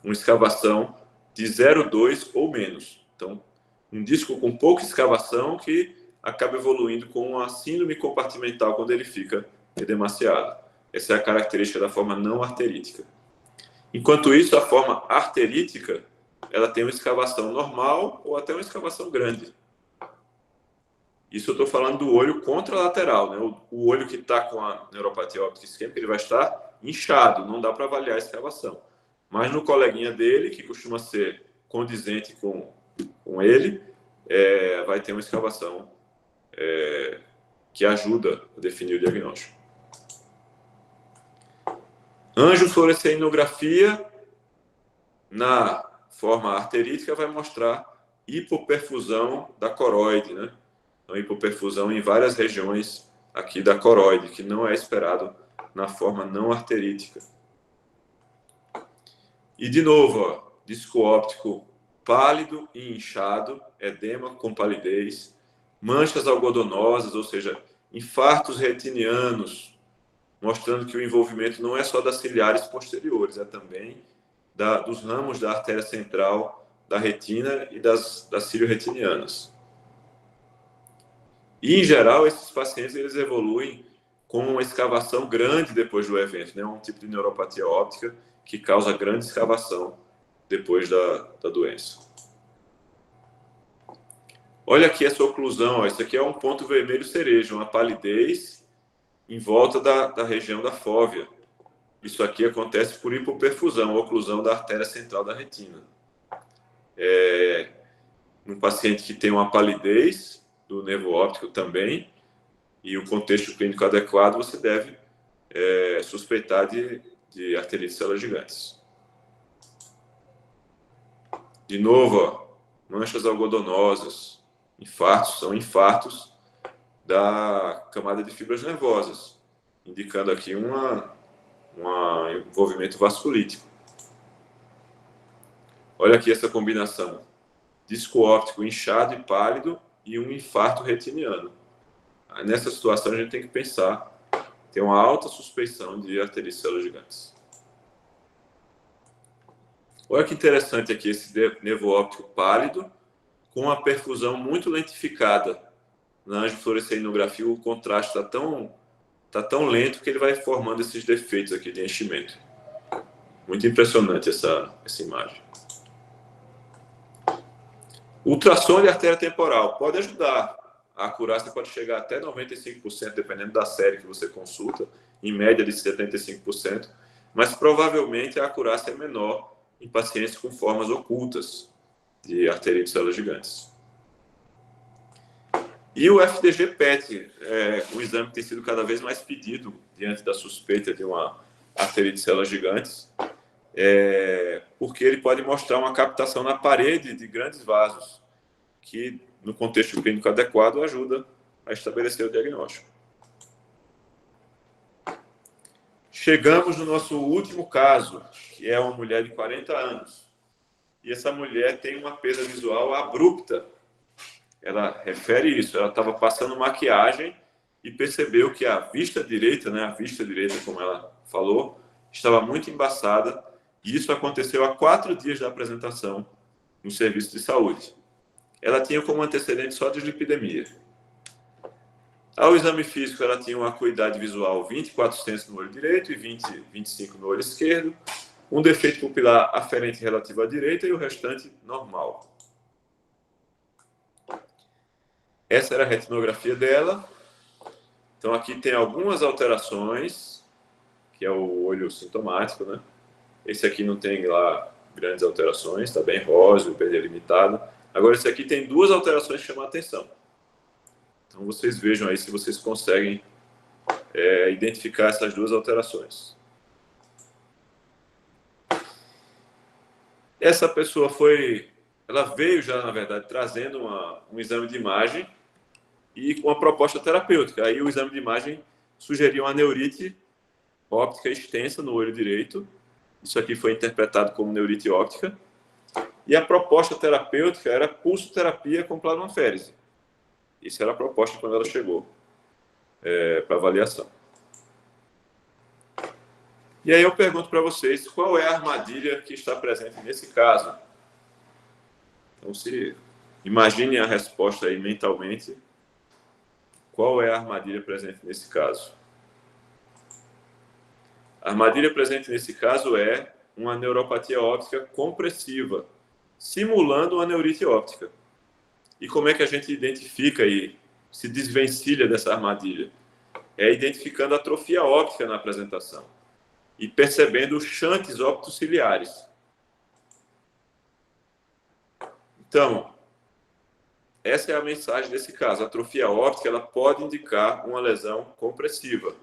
Uma escavação de 0,2 ou menos. Então, um disco com pouca escavação que acaba evoluindo com uma síndrome compartimental quando ele fica edemaciado. Essa é a característica da forma não arterítica. Enquanto isso, a forma arterítica ela tem uma escavação normal ou até uma escavação grande. Isso eu estou falando do olho contralateral, né? O olho que está com a neuropatia óptica isquêmica, ele vai estar inchado, não dá para avaliar a escavação. Mas no coleguinha dele, que costuma ser condizente com ele, vai ter uma escavação que ajuda a definir o diagnóstico. Angiofluoresceинografia na forma arterítica vai mostrar hipoperfusão da coroide, né? Então, hipoperfusão em várias regiões aqui da coroide, que não é esperado na forma não arterítica. E de novo, ó, disco óptico pálido e inchado, edema com palidez, manchas algodonosas, ou seja, infartos retinianos, mostrando que o envolvimento não é só das ciliares posteriores, é também dos ramos da artéria central da retina e das cilio-retinianas. E, em geral, esses pacientes eles evoluem com uma escavação grande depois do evento, né? Um tipo de neuropatia óptica que causa grande escavação depois da doença. Olha aqui essa oclusão, ó. Isso aqui é um ponto vermelho cereja, uma palidez em volta da região da fóvea. Isso aqui acontece por hipoperfusão, oclusão da artéria central da retina. Um paciente que tem uma palidez do nervo óptico também, e o contexto clínico adequado, você deve suspeitar de arterite de células gigantes. De novo, ó, manchas algodonosas, infartos, são infartos da camada de fibras nervosas, indicando aqui um envolvimento vasculítico. Olha aqui essa combinação: disco óptico inchado e pálido e um infarto retiniano. Nessa situação, a gente tem que pensar, tem uma alta suspeição de arterite de células gigantes. Olha que interessante aqui esse nervo óptico pálido com uma perfusão muito lentificada. Na angiofluoresceинografia, o contraste está tão lento que ele vai formando esses defeitos aqui de enchimento. Muito impressionante essa imagem. Ultrassom de artéria temporal pode ajudar. A acurácia pode chegar até 95%, dependendo da série que você consulta, em média de 75%, mas provavelmente a acurácia é menor em pacientes com formas ocultas de arterite de células gigantes. E o FDG PET, um exame que tem sido cada vez mais pedido diante da suspeita de uma arterite de células gigantes, porque ele pode mostrar uma captação na parede de grandes vasos, que no contexto clínico adequado ajuda a estabelecer o diagnóstico. Chegamos no nosso último caso, que é uma mulher de 40 anos. E essa mulher tem uma perda visual abrupta. Ela refere isso, ela estava passando maquiagem e percebeu que a vista direita, como ela falou, estava muito embaçada, e isso aconteceu há 4 dias da apresentação no serviço de saúde. Ela tinha como antecedente só dislipidemia. Ao exame físico, ela tinha uma acuidade visual 24 centos no olho direito e 25 no olho esquerdo, um defeito pupilar aferente relativo à direita e o restante normal. Essa era a retinografia dela. Então, aqui tem algumas alterações, que é o olho sintomático, né? Esse aqui não tem lá grandes alterações, está bem róseo, perda limitada. Agora, esse aqui tem 2 alterações que chamam a atenção. Então, vocês vejam aí se vocês conseguem identificar essas 2 alterações. Essa pessoa ela veio já, na verdade, trazendo um exame de imagem e com uma proposta terapêutica. Aí o exame de imagem sugeria uma neurite óptica extensa no olho direito. Isso aqui foi interpretado como neurite óptica. E a proposta terapêutica era pulsoterapia com plasmaférese. Isso era a proposta quando ela chegou para avaliação. E aí eu pergunto para vocês, qual é a armadilha que está presente nesse caso? Então, imaginem a resposta aí mentalmente. Qual é a armadilha presente nesse caso? A armadilha presente nesse caso é uma neuropatia óptica compressiva, simulando uma neurite óptica. E como é que a gente identifica e se desvencilha dessa armadilha? É identificando a atrofia óptica na apresentação e percebendo os shunts optociliares. Então, essa é a mensagem desse caso. A atrofia óptica ela pode indicar uma lesão compressiva.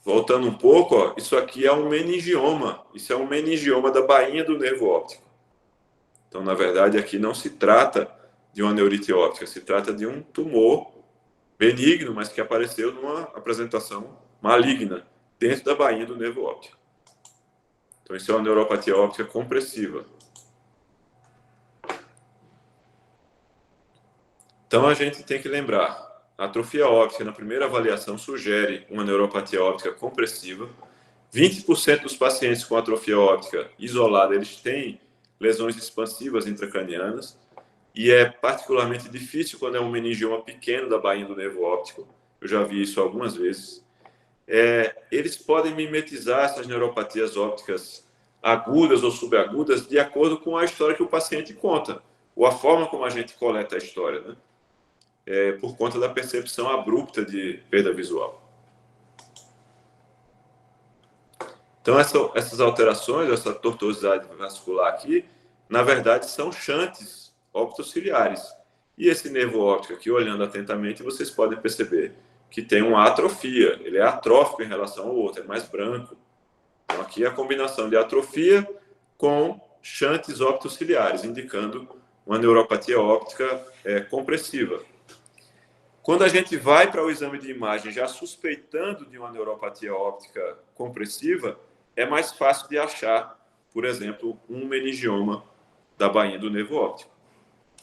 Voltando um pouco, ó, isso aqui é um meningioma. Isso é um meningioma da bainha do nervo óptico. Então, na verdade, aqui não se trata de uma neurite óptica, se trata de um tumor benigno, mas que apareceu numa apresentação maligna dentro da bainha do nervo óptico. Então, isso é uma neuropatia óptica compressiva. Então, a gente tem que lembrar, a atrofia óptica na primeira avaliação sugere uma neuropatia óptica compressiva. 20% dos pacientes com atrofia óptica isolada, eles têm lesões expansivas intracranianas, e é particularmente difícil quando é um meningioma pequeno da bainha do nervo óptico. Eu já vi isso algumas vezes. Eles podem mimetizar essas neuropatias ópticas agudas ou subagudas de acordo com a história que o paciente conta. ou a forma como a gente coleta a história, né? Por conta da percepção abrupta de perda visual. Então, essas alterações, essa tortuosidade vascular aqui, na verdade, são shunts optociliares. E esse nervo óptico aqui, olhando atentamente, vocês podem perceber que tem uma atrofia. Ele é atrófico em relação ao outro, é mais branco. Então, aqui é a combinação de atrofia com shunts optociliares, indicando uma neuropatia óptica compressiva. Quando a gente vai para o exame de imagem já suspeitando de uma neuropatia óptica compressiva, é mais fácil de achar, por exemplo, um meningioma da bainha do nervo óptico.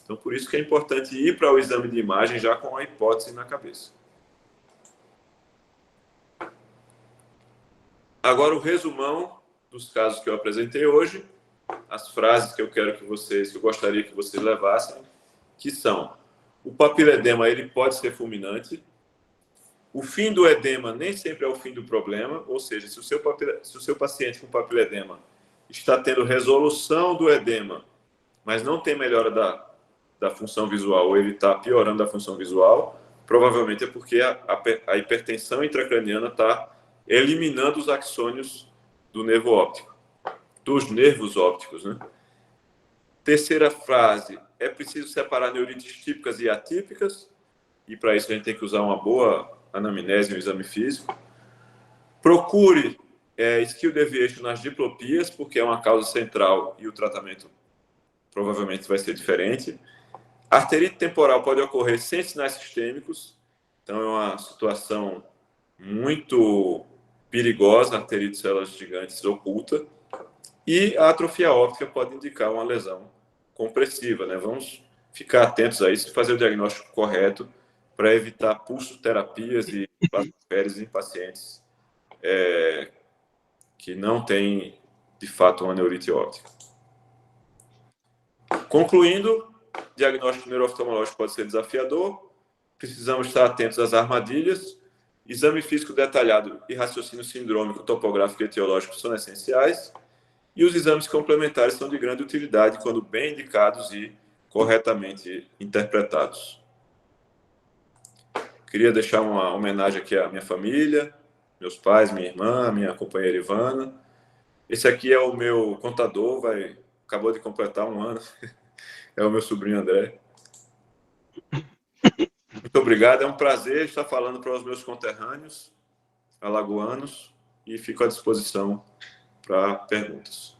Então, por isso que é importante ir para o exame de imagem já com a hipótese na cabeça. Agora, o resumão dos casos que eu apresentei hoje, as frases que eu gostaria que vocês levassem, que são: o papiledema ele pode ser fulminante. O fim do edema nem sempre é o fim do problema, ou seja, se o seu paciente com papiledema está tendo resolução do edema, mas não tem melhora da função visual, ou ele está piorando a função visual, provavelmente é porque a hipertensão intracraniana está eliminando os axônios do nervo óptico, dos nervos ópticos, né? Terceira frase, é preciso separar neurites típicas e atípicas, e para isso a gente tem que usar uma boa anamnese, um exame físico. Procure skill deviation nas diplopias, porque é uma causa central e o tratamento provavelmente vai ser diferente. Arterite temporal pode ocorrer sem sinais sistêmicos, então é uma situação muito perigosa, arterite de células gigantes oculta. E a atrofia óptica pode indicar uma lesão compressiva, né? Vamos ficar atentos a isso e fazer o diagnóstico correto para evitar pulsoterapias e plasmaféreses em pacientes que não têm, de fato, uma neurite óptica. Concluindo, diagnóstico neurooftalmológico pode ser desafiador, precisamos estar atentos às armadilhas, exame físico detalhado e raciocínio sindrômico, topográfico e etiológico são essenciais, e os exames complementares são de grande utilidade quando bem indicados e corretamente interpretados. Queria deixar uma homenagem aqui à minha família, meus pais, minha irmã, minha companheira Ivana. Esse aqui é o meu contador, acabou de completar 1 ano. É o meu sobrinho André. Muito obrigado, é um prazer estar falando para os meus conterrâneos alagoanos e fico à disposição para perguntas.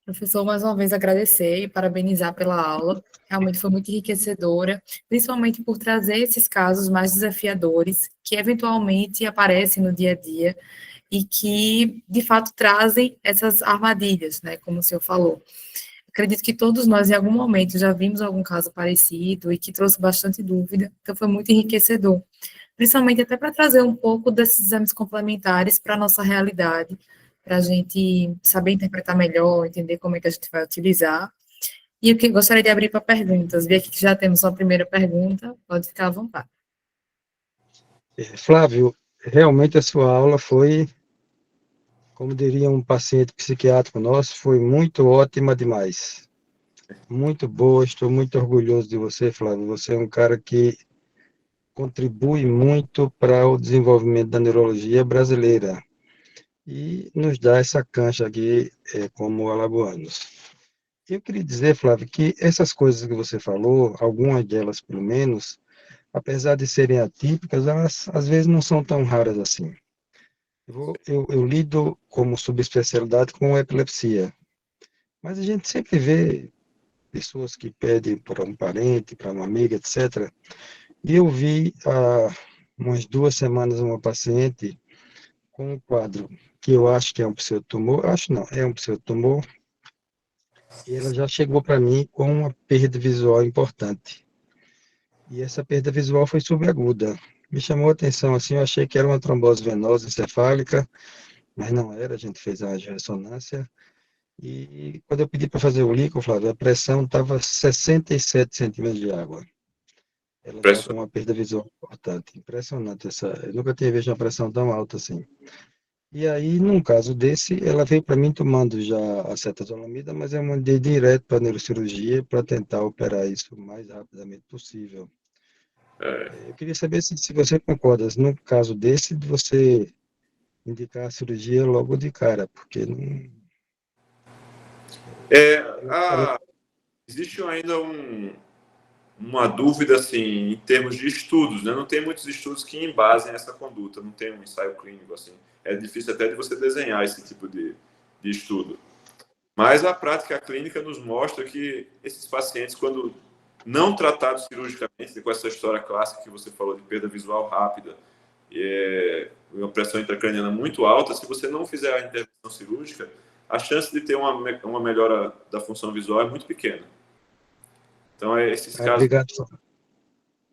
Professor, mais uma vez agradecer e parabenizar pela aula. Realmente foi muito enriquecedora, principalmente por trazer esses casos mais desafiadores, que eventualmente aparecem no dia a dia e que, de fato, trazem essas armadilhas, né, como o senhor falou. Acredito que todos nós, em algum momento, já vimos algum caso parecido e que trouxe bastante dúvida, então foi muito enriquecedor, principalmente até para trazer um pouco desses exames complementares para a nossa realidade, para a gente saber interpretar melhor, entender como é que a gente vai utilizar. E eu gostaria de abrir para perguntas. Vi aqui que já temos uma primeira pergunta, pode ficar à vontade. Flávio, realmente a sua aula foi, como diria um paciente psiquiátrico nosso, foi muito ótima demais. Muito boa, estou muito orgulhoso de você, Flávio. Você é um cara que contribui muito para o desenvolvimento da neurologia brasileira e nos dá essa cancha aqui como alagoanos. Eu queria dizer, Flávio, que essas coisas que você falou, algumas delas pelo menos, apesar de serem atípicas, elas às vezes não são tão raras assim. Eu lido como subespecialidade com epilepsia, mas a gente sempre vê pessoas que pedem para um parente, para uma amiga, etc. E eu vi há umas 2 semanas uma paciente com um quadro que eu acho que é um pseudotumor, acho não, é um pseudotumor, e ela já chegou para mim com uma perda visual importante. E essa perda visual foi subaguda. Me chamou a atenção, assim, eu achei que era uma trombose venosa encefálica, mas não era, a gente fez a ressonância. E quando eu pedi para fazer o líquido, Flávio, a pressão estava 67 centímetros de água. Ela está com uma perda visual importante. Impressionante essa. Eu nunca tinha visto uma pressão tão alta assim. E aí, num caso desse, ela veio para mim tomando já a cetazolomida, mas eu mandei direto para a neurocirurgia para tentar operar isso o mais rapidamente possível. Eu queria saber se você concorda, no caso desse, de você indicar a cirurgia logo de cara, porque não, É, eu gostaria. existe ainda uma dúvida assim em termos de estudos, né? Não tem muitos estudos que embasem essa conduta, não tem um ensaio clínico assim. É difícil até de você desenhar esse tipo de estudo. Mas a prática clínica nos mostra que esses pacientes, quando não tratados cirurgicamente, com essa história clássica que você falou de perda visual rápida, uma pressão intracraniana muito alta, se você não fizer a intervenção cirúrgica, a chance de ter uma melhora da função visual é muito pequena. Então, esses casos, Obrigado.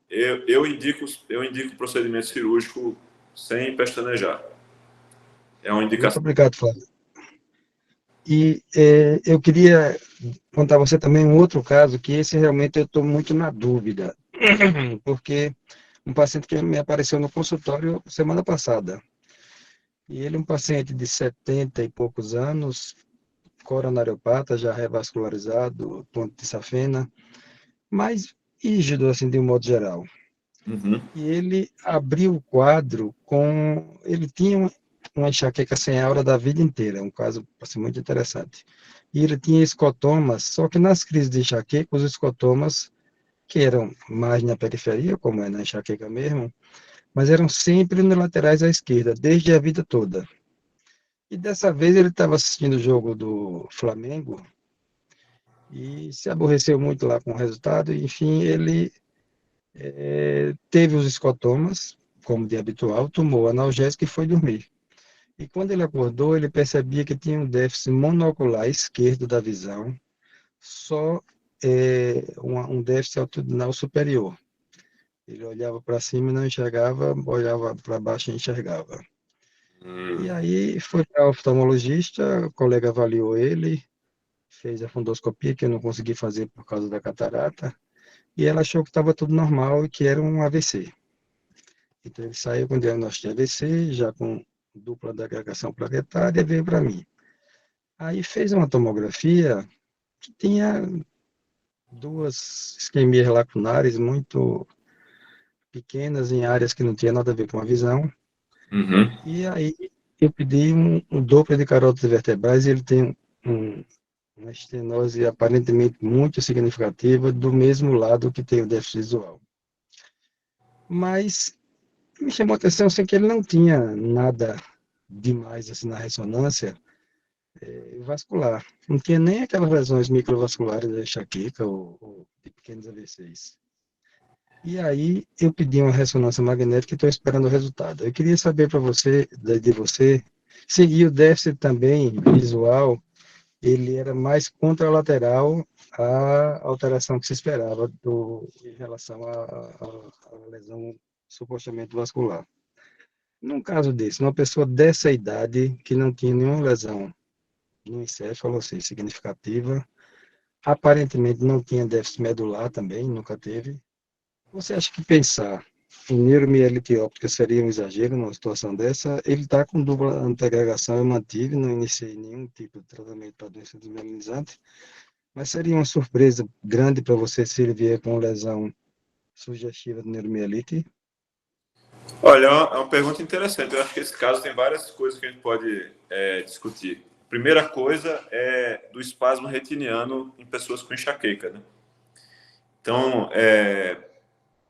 eu indico o procedimento cirúrgico sem pestanejar. É uma Muito indicação. obrigado, Flávio. E eu queria contar a você também um outro caso, que esse realmente eu estou muito na dúvida, porque um paciente que me apareceu no consultório semana passada, e ele é um paciente de 70 e poucos anos, coronariopata, já revascularizado, ponto de safena, mas rígido, assim, de um modo geral. Uhum. E ele abriu o quadro com... Ele tinha uma enxaqueca sem aura da vida inteira, um caso assim, muito interessante. E ele tinha escotomas, só que nas crises de enxaqueca, os escotomas, que eram mais na periferia, como é na enxaqueca mesmo, mas eram sempre nos laterais à esquerda, desde a vida toda. E dessa vez ele estava assistindo o jogo do Flamengo e se aborreceu muito lá com o resultado, e, enfim, ele teve os escotomas, como de habitual, tomou analgésico e foi dormir. E quando ele acordou, ele percebia que tinha um déficit monocular esquerdo da visão, só um déficit altitudinal superior. Ele olhava para cima e não enxergava, olhava para baixo e enxergava. E aí foi para o oftalmologista, o colega avaliou ele, fez a fundoscopia, que eu não consegui fazer por causa da catarata, e ela achou que estava tudo normal e que era um AVC. Então ele saiu com diagnóstico de AVC, já com dupla agregação plaquetária, e veio para mim. Aí fez uma tomografia que tinha duas isquemias lacunares muito pequenas em áreas que não tinha nada a ver com a visão. Uhum. E aí eu pedi um Doppler de carótidas vertebrais e ele tem uma estenose aparentemente muito significativa do mesmo lado que tem o déficit visual. Mas me chamou a atenção assim, que ele não tinha nada demais assim, na ressonância vascular. Não tinha nem aquelas lesões microvasculares da enxaqueca ou de pequenos AVCs. E aí eu pedi uma ressonância magnética e estou esperando o resultado. Eu queria saber para você, de você, se o déficit também visual, ele era mais contralateral à alteração que se esperava em relação à lesão supostamente vascular. Num caso desse, uma pessoa dessa idade, que não tinha nenhuma lesão no encéfalo, assim, significativa, aparentemente não tinha déficit medular também, nunca teve. Você acha que pensar em neuromielite óptica seria um exagero numa situação dessa? Ele está com dupla antiagregação, eu mantive, não iniciei nenhum tipo de tratamento para doença desmielinizante, mas seria uma surpresa grande para você se ele vier com lesão sugestiva de neuromielite? Olha, é uma pergunta interessante. Eu acho que esse caso tem várias coisas que a gente pode discutir. Primeira coisa é do espasmo retiniano em pessoas com enxaqueca, né? Então,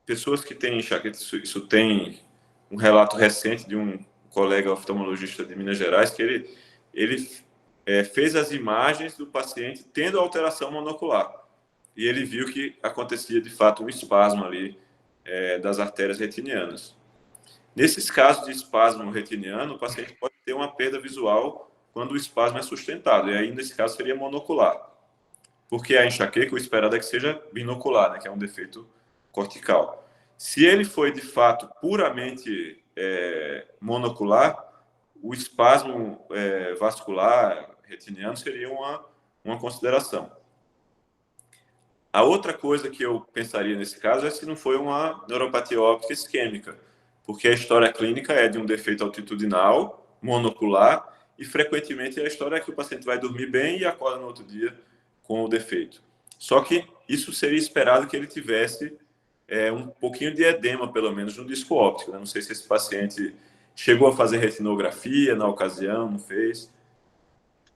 pessoas que têm enxaqueca, isso tem um relato recente de um colega oftalmologista de Minas Gerais, que ele fez as imagens do paciente tendo alteração monocular. E ele viu que acontecia, de fato, um espasmo ali das artérias retinianas. Nesses casos de espasmo retiniano, o paciente pode ter uma perda visual quando o espasmo é sustentado, e aí, nesse caso, seria monocular. Porque a enxaqueca, o esperado é que seja binocular, né, que é um defeito cortical. Se ele foi, de fato, puramente monocular, o espasmo vascular retiniano seria uma consideração. A outra coisa que eu pensaria nesse caso é se não foi uma neuropatia óptica isquêmica, porque a história clínica é de um defeito altitudinal monocular, e frequentemente a história é que o paciente vai dormir bem e acorda no outro dia com o defeito. Só que isso seria esperado que ele tivesse um pouquinho de edema, pelo menos, no disco óptico, né? Não sei se esse paciente chegou a fazer retinografia na ocasião, não fez.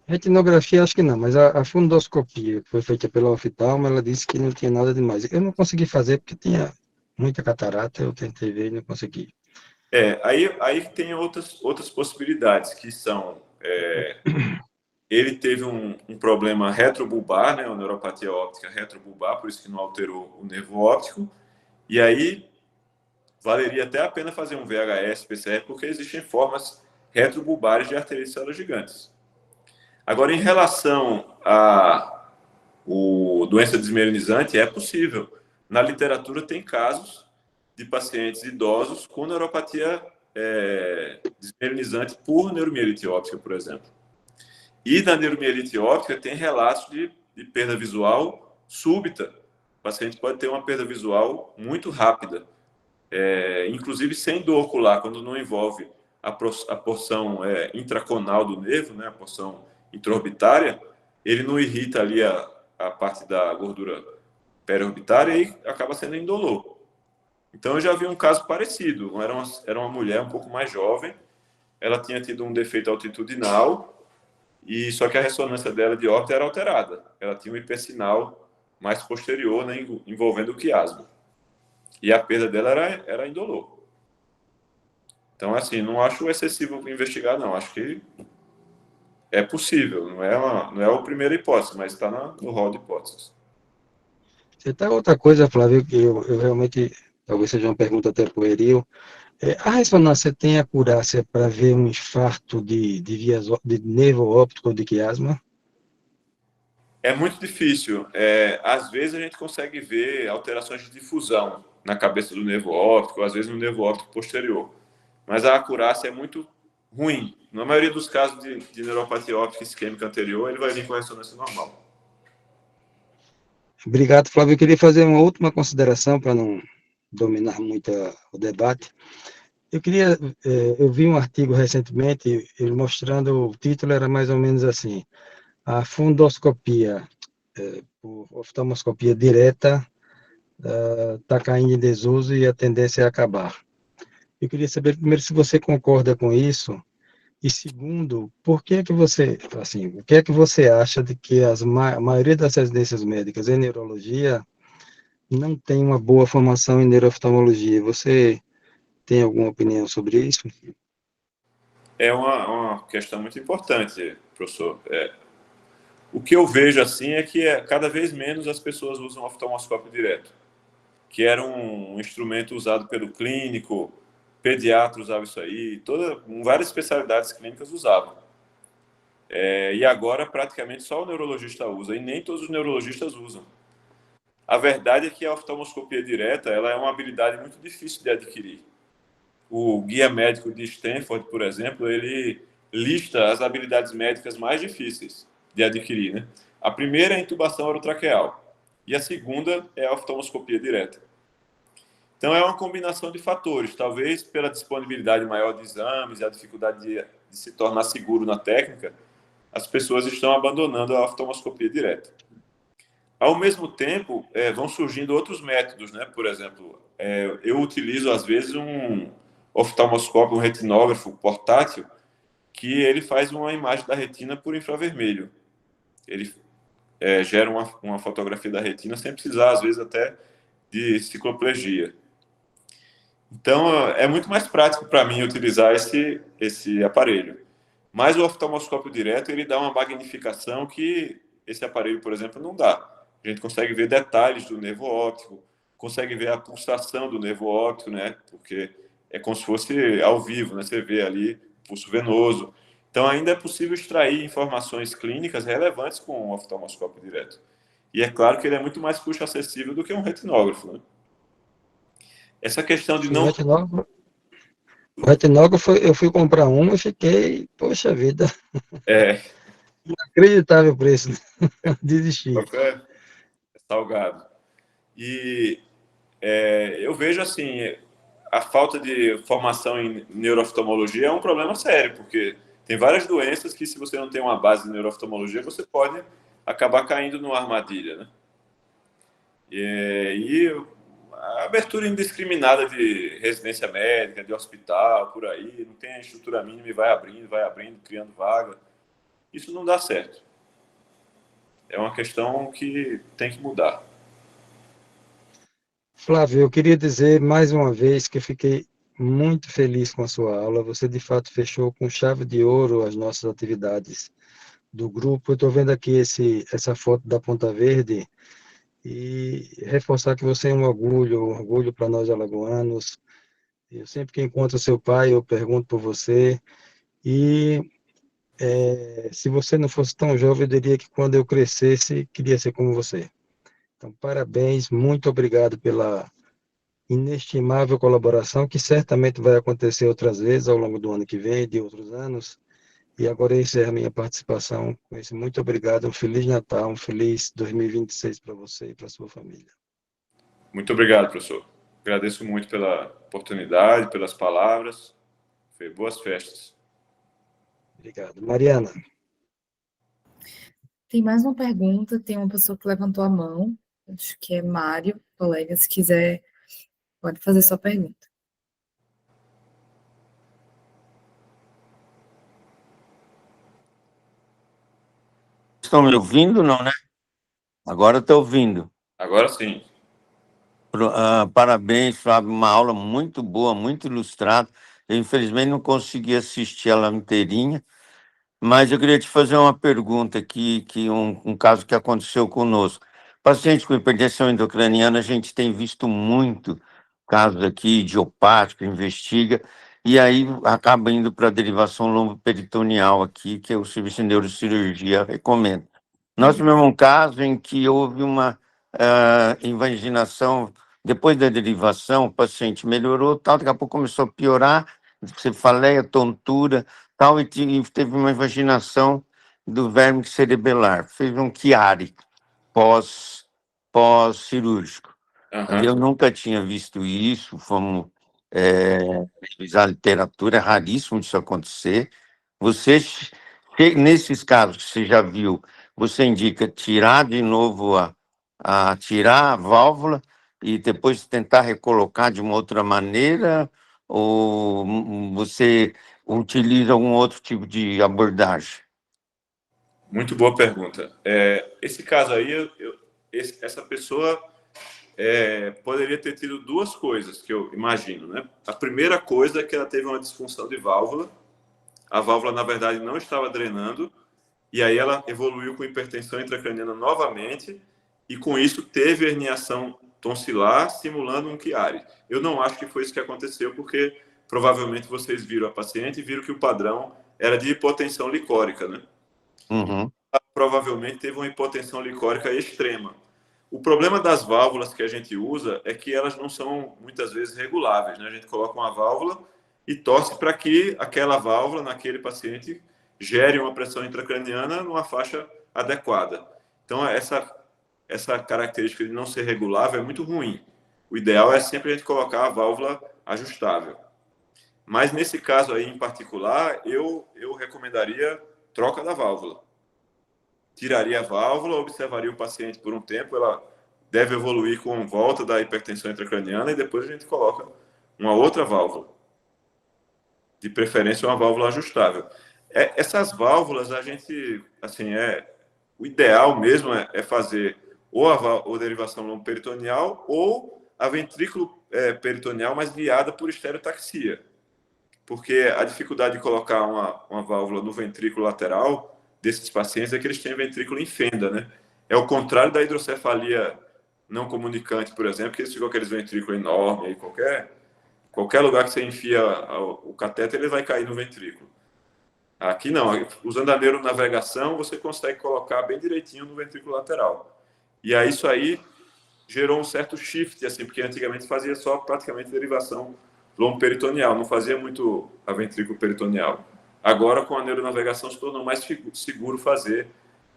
Retinografia, acho que não, mas a fundoscopia que foi feita pela oftalmo, ela disse que não tinha nada demais. Eu não consegui fazer porque tinha muita catarata, eu tentei ver e não consegui. Aí tem outras possibilidades, que são... ele teve um problema retrobulbar, né, uma neuropatia óptica retrobulbar, por isso que não alterou o nervo óptico, e aí valeria até a pena fazer um VHS, PCR, porque existem formas retrobulbares de arterite de células gigantes. Agora, em relação a doença desmielinizante, é possível. Na literatura tem casos de pacientes idosos com neuropatia desmielinizante por neuromielite óptica, por exemplo. E na neuromielite óptica tem relatos de perda visual súbita. O paciente pode ter uma perda visual muito rápida, inclusive sem dor ocular, quando não envolve a porção intraconal do nervo, né, a porção intraorbitária, ele não irrita ali a parte da gordura periorbitária e acaba sendo indolor. Então, eu já vi um caso parecido. Era uma mulher um pouco mais jovem, ela tinha tido um defeito altitudinal, só que a ressonância dela de órbita era alterada. Ela tinha um hipersinal mais posterior, né, envolvendo o quiasma. E a perda dela era indolor. Então, assim, não acho excessivo investigar, não. Acho que é possível. Não é a primeira hipótese, mas está no rol de hipóteses. Você tá outra coisa, Flávio, que eu realmente, talvez seja uma pergunta até pueril. A ressonância tem acurácia para ver um infarto de nervo óptico ou de quiasma? É muito difícil. Às vezes a gente consegue ver alterações de difusão na cabeça do nervo óptico, às vezes no nervo óptico posterior. Mas a acurácia é muito ruim. Na maioria dos casos de neuropatia óptica isquêmica anterior, ele vai vir com ressonância normal. Obrigado, Flávio. Eu queria fazer uma última consideração para não dominar muito o debate. Eu vi um artigo recentemente, ele mostrando, o título era mais ou menos assim: a fundoscopia, oftalmoscopia direta, está caindo em desuso e a tendência é acabar. Eu queria saber, primeiro, se você concorda com isso, e segundo, o que é que você acha de que a maioria das residências médicas em neurologia não tem uma boa formação em neurooftalmologia? Você tem alguma opinião sobre isso? É uma questão muito importante, professor. O que eu vejo assim é que cada vez menos as pessoas usam oftalmoscópio direto, que era um instrumento usado pelo clínico, pediatra usava isso aí, várias especialidades clínicas usavam. E agora praticamente só o neurologista usa, e nem todos os neurologistas usam. A verdade é que a oftalmoscopia direta ela é uma habilidade muito difícil de adquirir. O guia médico de Stanford, por exemplo, ele lista as habilidades médicas mais difíceis de adquirir, né? A primeira é a intubação orotraqueal e a segunda é a oftalmoscopia direta. Então, é uma combinação de fatores, talvez pela disponibilidade maior de exames e a dificuldade de se tornar seguro na técnica, as pessoas estão abandonando a oftalmoscopia direta. Ao mesmo tempo, vão surgindo outros métodos, né? Por exemplo, eu utilizo, às vezes, um oftalmoscópio, um retinógrafo portátil, que ele faz uma imagem da retina por infravermelho. Ele gera uma fotografia da retina sem precisar, às vezes, até de cicloplegia. Então, é muito mais prático para mim utilizar esse aparelho. Mas o oftalmoscópio direto, ele dá uma magnificação que esse aparelho, por exemplo, não dá. A gente consegue ver detalhes do nervo óptico, consegue ver a pulsação do nervo óptico, né? Porque é como se fosse ao vivo, né? Você vê ali pulso venoso. Então, ainda é possível extrair informações clínicas relevantes com o oftalmoscópio direto. E é claro que ele é muito mais custo acessível do que um retinógrafo, né? Essa questão de não... O retinógrafo, eu fui comprar um e fiquei, poxa vida, inacreditável o preço, desisti. É salgado. E eu vejo assim, a falta de formação em neurooftalmologia é um problema sério, porque tem várias doenças que, se você não tem uma base de neurooftalmologia, você pode acabar caindo numa armadilha, né? E a abertura indiscriminada de residência médica, de hospital, por aí, não tem a estrutura mínima e vai abrindo, criando vaga. Isso não dá certo. É uma questão que tem que mudar. Flávio, eu queria dizer mais uma vez que eu fiquei muito feliz com a sua aula. Você, de fato, fechou com chave de ouro as nossas atividades do grupo. Eu estou vendo aqui essa foto da Ponta Verde e reforçar que você é um orgulho para nós alagoanos. Eu sempre que encontro seu pai, eu pergunto por você. E se você não fosse tão jovem, eu diria que quando eu crescesse, queria ser como você. Então, parabéns, muito obrigado pela inestimável colaboração, que certamente vai acontecer outras vezes ao longo do ano que vem, de outros anos. E agora eu encerro a minha participação com esse muito obrigado, um Feliz Natal, um feliz 2026 para você e para sua família. Muito obrigado, professor. Agradeço muito pela oportunidade, pelas palavras. Boas festas. Obrigado. Mariana. Tem mais uma pergunta, tem uma pessoa que levantou a mão, acho que é Mário, colega, se quiser, pode fazer sua pergunta. Estão me ouvindo, não, né? Agora estou ouvindo. Agora sim. Parabéns, Flávio, uma aula muito boa, muito ilustrada. Eu, infelizmente, não consegui assistir ela inteirinha, mas eu queria te fazer uma pergunta aqui, que um caso que aconteceu conosco. Pacientes com hipertensão endocraniana, a gente tem visto muito casos aqui, idiopático, investiga, e aí acaba indo para a derivação lomboperitoneal aqui, que o serviço de neurocirurgia recomenda. Nós tivemos um caso em que houve uma invaginação, depois da derivação, o paciente melhorou, tal, daqui a pouco começou a piorar, cefaleia, tontura, tal, e teve uma invaginação do verme cerebelar, fez um Chiari pós-cirúrgico. Eu nunca tinha visto isso, fomos revisar a literatura, é raríssimo isso acontecer. Você, nesses casos que você já viu, você indica tirar de novo tirar a válvula e depois tentar recolocar de uma outra maneira, ou você utiliza algum outro tipo de abordagem? Muito boa pergunta. Esse caso aí, essa pessoa poderia ter tido duas coisas que eu imagino, né? A primeira coisa é que ela teve uma disfunção de válvula. A válvula, na verdade, não estava drenando, e aí ela evoluiu com hipertensão intracraniana novamente, e com isso teve herniação tonsilar, simulando um Chiari. Eu não acho que foi isso que aconteceu, porque provavelmente vocês viram a paciente e viram que o padrão era de hipotensão licórica, né? Uhum. Provavelmente teve uma hipotensão licórica extrema. O problema das válvulas que a gente usa é que elas não são, muitas vezes, reguláveis, né? A gente coloca uma válvula e torce para que aquela válvula, naquele paciente, gere uma pressão intracraniana numa faixa adequada. Então, essa característica de não ser regulável é muito ruim. O ideal é sempre a gente colocar a válvula ajustável. Mas, nesse caso aí em particular, eu recomendaria troca da válvula. Tiraria a válvula, observaria o paciente por um tempo, ela deve evoluir com volta da hipertensão intracraniana e depois a gente coloca uma outra válvula. De preferência, uma válvula ajustável. Essas válvulas, a gente, assim, o ideal mesmo é fazer ou a derivação lomboperitoneal ou a ventrículo peritoneal, mas guiada por estereotaxia. Porque a dificuldade de colocar uma válvula no ventrículo lateral desses pacientes é que eles têm ventrículo em fenda, né? É o contrário da hidrocefalia não comunicante, por exemplo, que eles ficam aqueles ventrículos enormes, aí qualquer lugar que você enfia o catéter, ele vai cair no ventrículo. Aqui não, usando a neuronavegação, você consegue colocar bem direitinho no ventrículo lateral. E aí isso aí gerou um certo shift, assim, porque antigamente fazia só praticamente derivação lomboperitoneal, não fazia muito a ventrículo peritoneal. Agora, com a neuronavegação, se tornou mais seguro fazer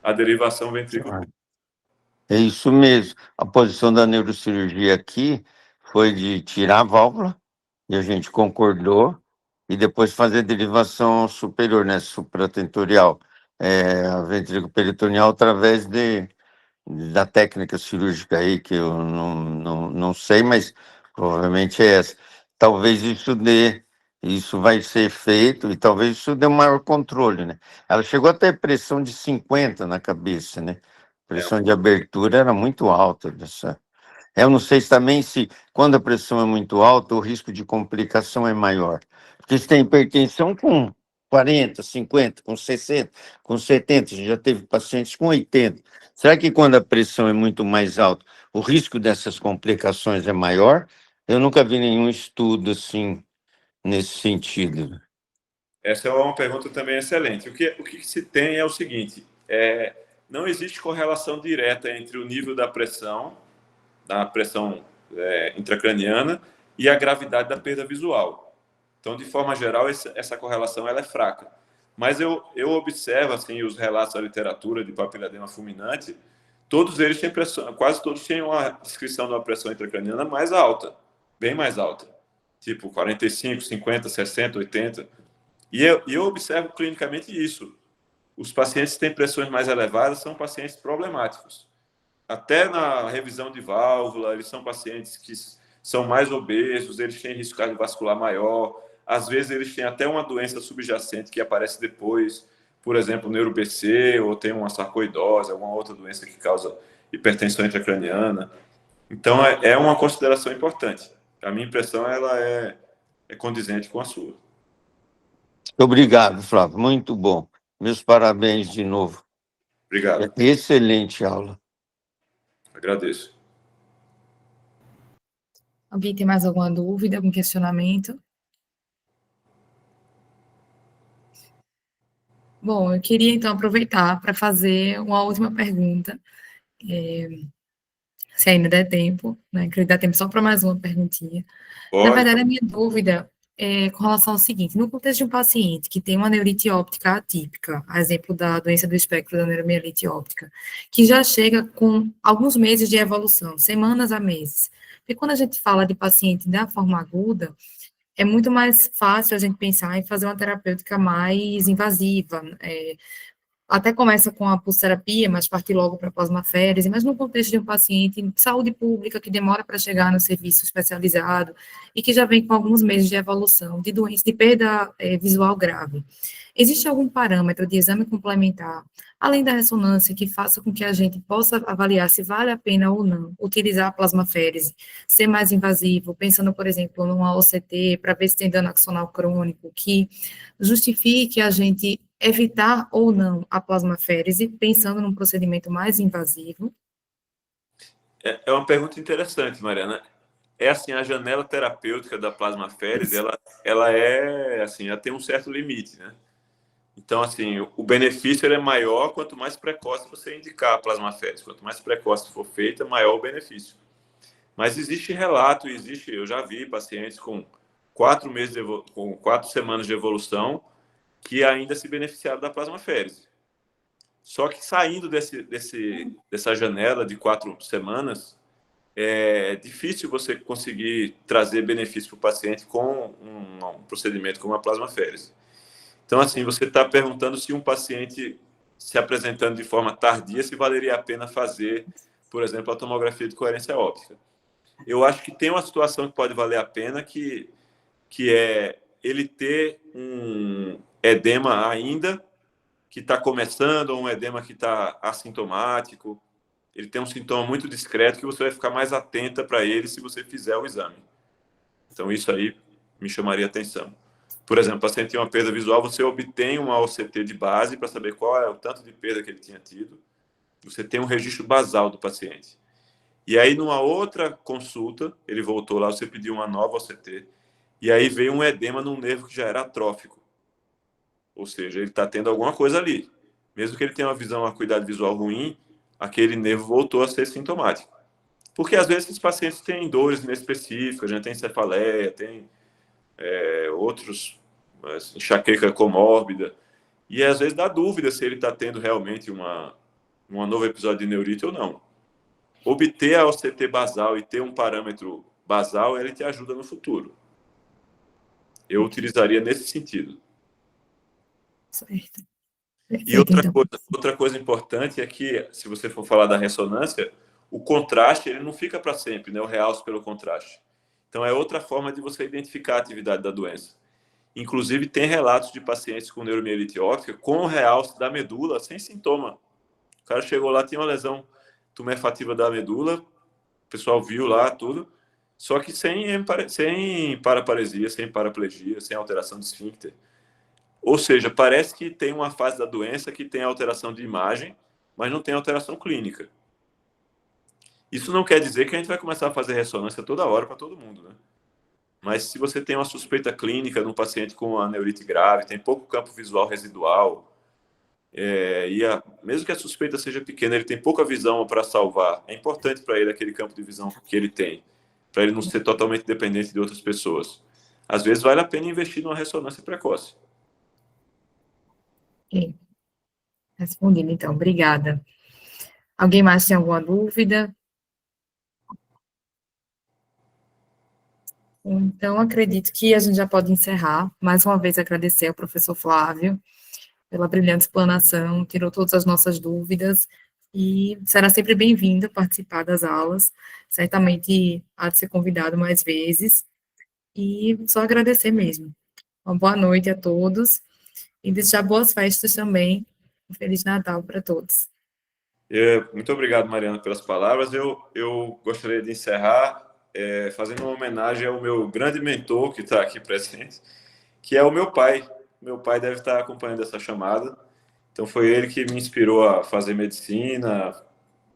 a derivação ventrículo. É isso mesmo. A posição da neurocirurgia aqui foi de tirar a válvula e a gente concordou, e depois fazer derivação superior, né, supratentorial, a ventrículo peritoneal através da técnica cirúrgica aí, que eu não sei, mas provavelmente é essa. Talvez isso vai ser feito, e talvez isso dê um maior controle, né? Ela chegou a ter pressão de 50 na cabeça, né? Pressão de abertura era muito alta dessa. Eu não sei também se, quando a pressão é muito alta, o risco de complicação é maior. Porque se tem hipertensão com 40, 50, com 60, com 70, já teve pacientes com 80. Será que quando a pressão é muito mais alta, o risco dessas complicações é maior? Eu nunca vi nenhum estudo assim, nesse sentido. Essa é uma pergunta também excelente. O que se tem é o seguinte, não existe correlação direta entre o nível da pressão intracraniana e a gravidade da perda visual. Então, de forma geral, essa correlação ela é fraca. Mas eu observo assim, os relatos da literatura de papiledema fulminante, todos eles têm pressão, quase todos têm uma descrição de uma pressão intracraniana mais alta, bem mais alta, tipo 45, 50, 60, 80. E eu observo clinicamente isso. Os pacientes que têm pressões mais elevadas são pacientes problemáticos. Até na revisão de válvula, eles são pacientes que são mais obesos, eles têm risco cardiovascular maior, às vezes eles têm até uma doença subjacente que aparece depois, por exemplo, neuro-BC, ou tem uma sarcoidose, alguma outra doença que causa hipertensão intracraniana. Então, é uma consideração importante. A minha impressão ela é condizente com a sua. Obrigado, Flávio, muito bom. Meus parabéns de novo. Obrigado. Excelente aula. Agradeço. Alguém tem mais alguma dúvida, algum questionamento? Bom, eu queria então aproveitar para fazer uma última pergunta, se ainda der tempo, né? Acredito que dá tempo só para mais uma perguntinha. Na verdade, a minha dúvida é com relação ao seguinte: no contexto de um paciente que tem uma neurite óptica atípica, a exemplo da doença do espectro da neuromielite óptica, que já chega com alguns meses de evolução, semanas a meses. Porque quando a gente fala de paciente da forma aguda, é muito mais fácil a gente pensar em fazer uma terapêutica mais invasiva, até começa com a pulsoterapia, mas parte logo para a plasmaférese, mas no contexto de um paciente de saúde pública que demora para chegar no serviço especializado e que já vem com alguns meses de evolução, de doença, de perda visual grave. Existe algum parâmetro de exame complementar, além da ressonância, que faça com que a gente possa avaliar se vale a pena ou não utilizar a plasmaférese, ser mais invasivo, pensando, por exemplo, numa OCT, para ver se tem dano axonal crônico, que justifique a gente evitar ou não a plasmaférese, pensando num procedimento mais invasivo? É uma pergunta interessante, Mariana. Assim, a janela terapêutica da plasmaférese, ela tem um certo limite, né? Então, assim, o benefício é maior quanto mais precoce você indicar a plasmaférese. Quanto mais precoce for feita, maior o benefício. Mas existe relato, eu já vi pacientes com 4 semanas de evolução que ainda se beneficiaram da plasmaférese. Só que saindo dessa janela de 4 semanas, é difícil você conseguir trazer benefício para o paciente com um procedimento como a plasmaférese. Então, assim, você está perguntando se um paciente se apresentando de forma tardia, se valeria a pena fazer, por exemplo, a tomografia de coerência óptica. Eu acho que tem uma situação que pode valer a pena, que é ele ter um edema ainda que está começando, ou um edema que está assintomático. Ele tem um sintoma muito discreto que você vai ficar mais atenta para ele se você fizer o exame. Então, isso aí me chamaria atenção. Por exemplo, o paciente tem uma perda visual, você obtém uma OCT de base para saber qual é o tanto de perda que ele tinha tido. Você tem um registro basal do paciente. E aí, numa outra consulta, ele voltou lá, você pediu uma nova OCT, e aí veio um edema num nervo que já era atrófico. Ou seja, ele está tendo alguma coisa ali. Mesmo que ele tenha uma acuidade visual ruim, aquele nervo voltou a ser sintomático. Porque, às vezes, os pacientes têm dores inespecíficas, já tem cefaleia, tem outros, enxaqueca comórbida, e às vezes dá dúvida se ele está tendo realmente um novo episódio de neurite ou não. Obter a OCT basal e ter um parâmetro basal, ele te ajuda no futuro. eu utilizaria nesse sentido. Certo. E Perfeito, então. outra coisa importante é que, se você for falar da ressonância, o contraste ele não fica para sempre, né? O realce pelo contraste. Então, é outra forma de você identificar a atividade da doença. Inclusive, tem relatos de pacientes com neuromielite óptica com o realce da medula sem sintoma. O cara chegou lá, tinha uma lesão tumefativa da medula, o pessoal viu lá tudo, só que sem paraparesia, sem paraplegia, sem alteração de esfíncter. Ou seja, parece que tem uma fase da doença que tem alteração de imagem, mas não tem alteração clínica. Isso não quer dizer que a gente vai começar a fazer ressonância toda hora para todo mundo, né? Mas se você tem uma suspeita clínica de um paciente com aneurite grave, tem pouco campo visual residual, mesmo que a suspeita seja pequena, ele tem pouca visão para salvar, é importante para ele aquele campo de visão que ele tem, para ele não ser totalmente dependente de outras pessoas. Às vezes vale a pena investir numa ressonância precoce. Ok. Respondido, então. Obrigada. Alguém mais tem alguma dúvida? Então, acredito que a gente já pode encerrar. Mais uma vez, agradecer ao professor Flávio pela brilhante explanação, tirou todas as nossas dúvidas e será sempre bem-vindo participar das aulas. Certamente há de ser convidado mais vezes. E só agradecer mesmo. Uma boa noite a todos e desejar boas festas também. Um Feliz Natal para todos. Muito obrigado, Mariana, pelas palavras. Eu gostaria de encerrar fazendo uma homenagem ao meu grande mentor que está aqui presente, que é o meu pai. Meu pai deve estar acompanhando essa chamada. Então, foi ele que me inspirou a fazer medicina,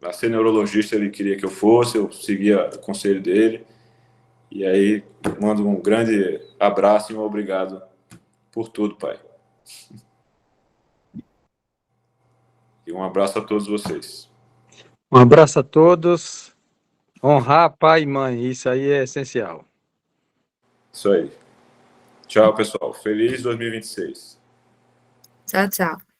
a ser neurologista. Ele queria que eu fosse, eu seguia o conselho dele. E aí, mando um grande abraço e um obrigado por tudo, pai. E um abraço a todos vocês. Um abraço a todos. Honrar pai e mãe, isso aí é essencial. Isso aí. Tchau, pessoal. Feliz 2026. Tchau, tchau.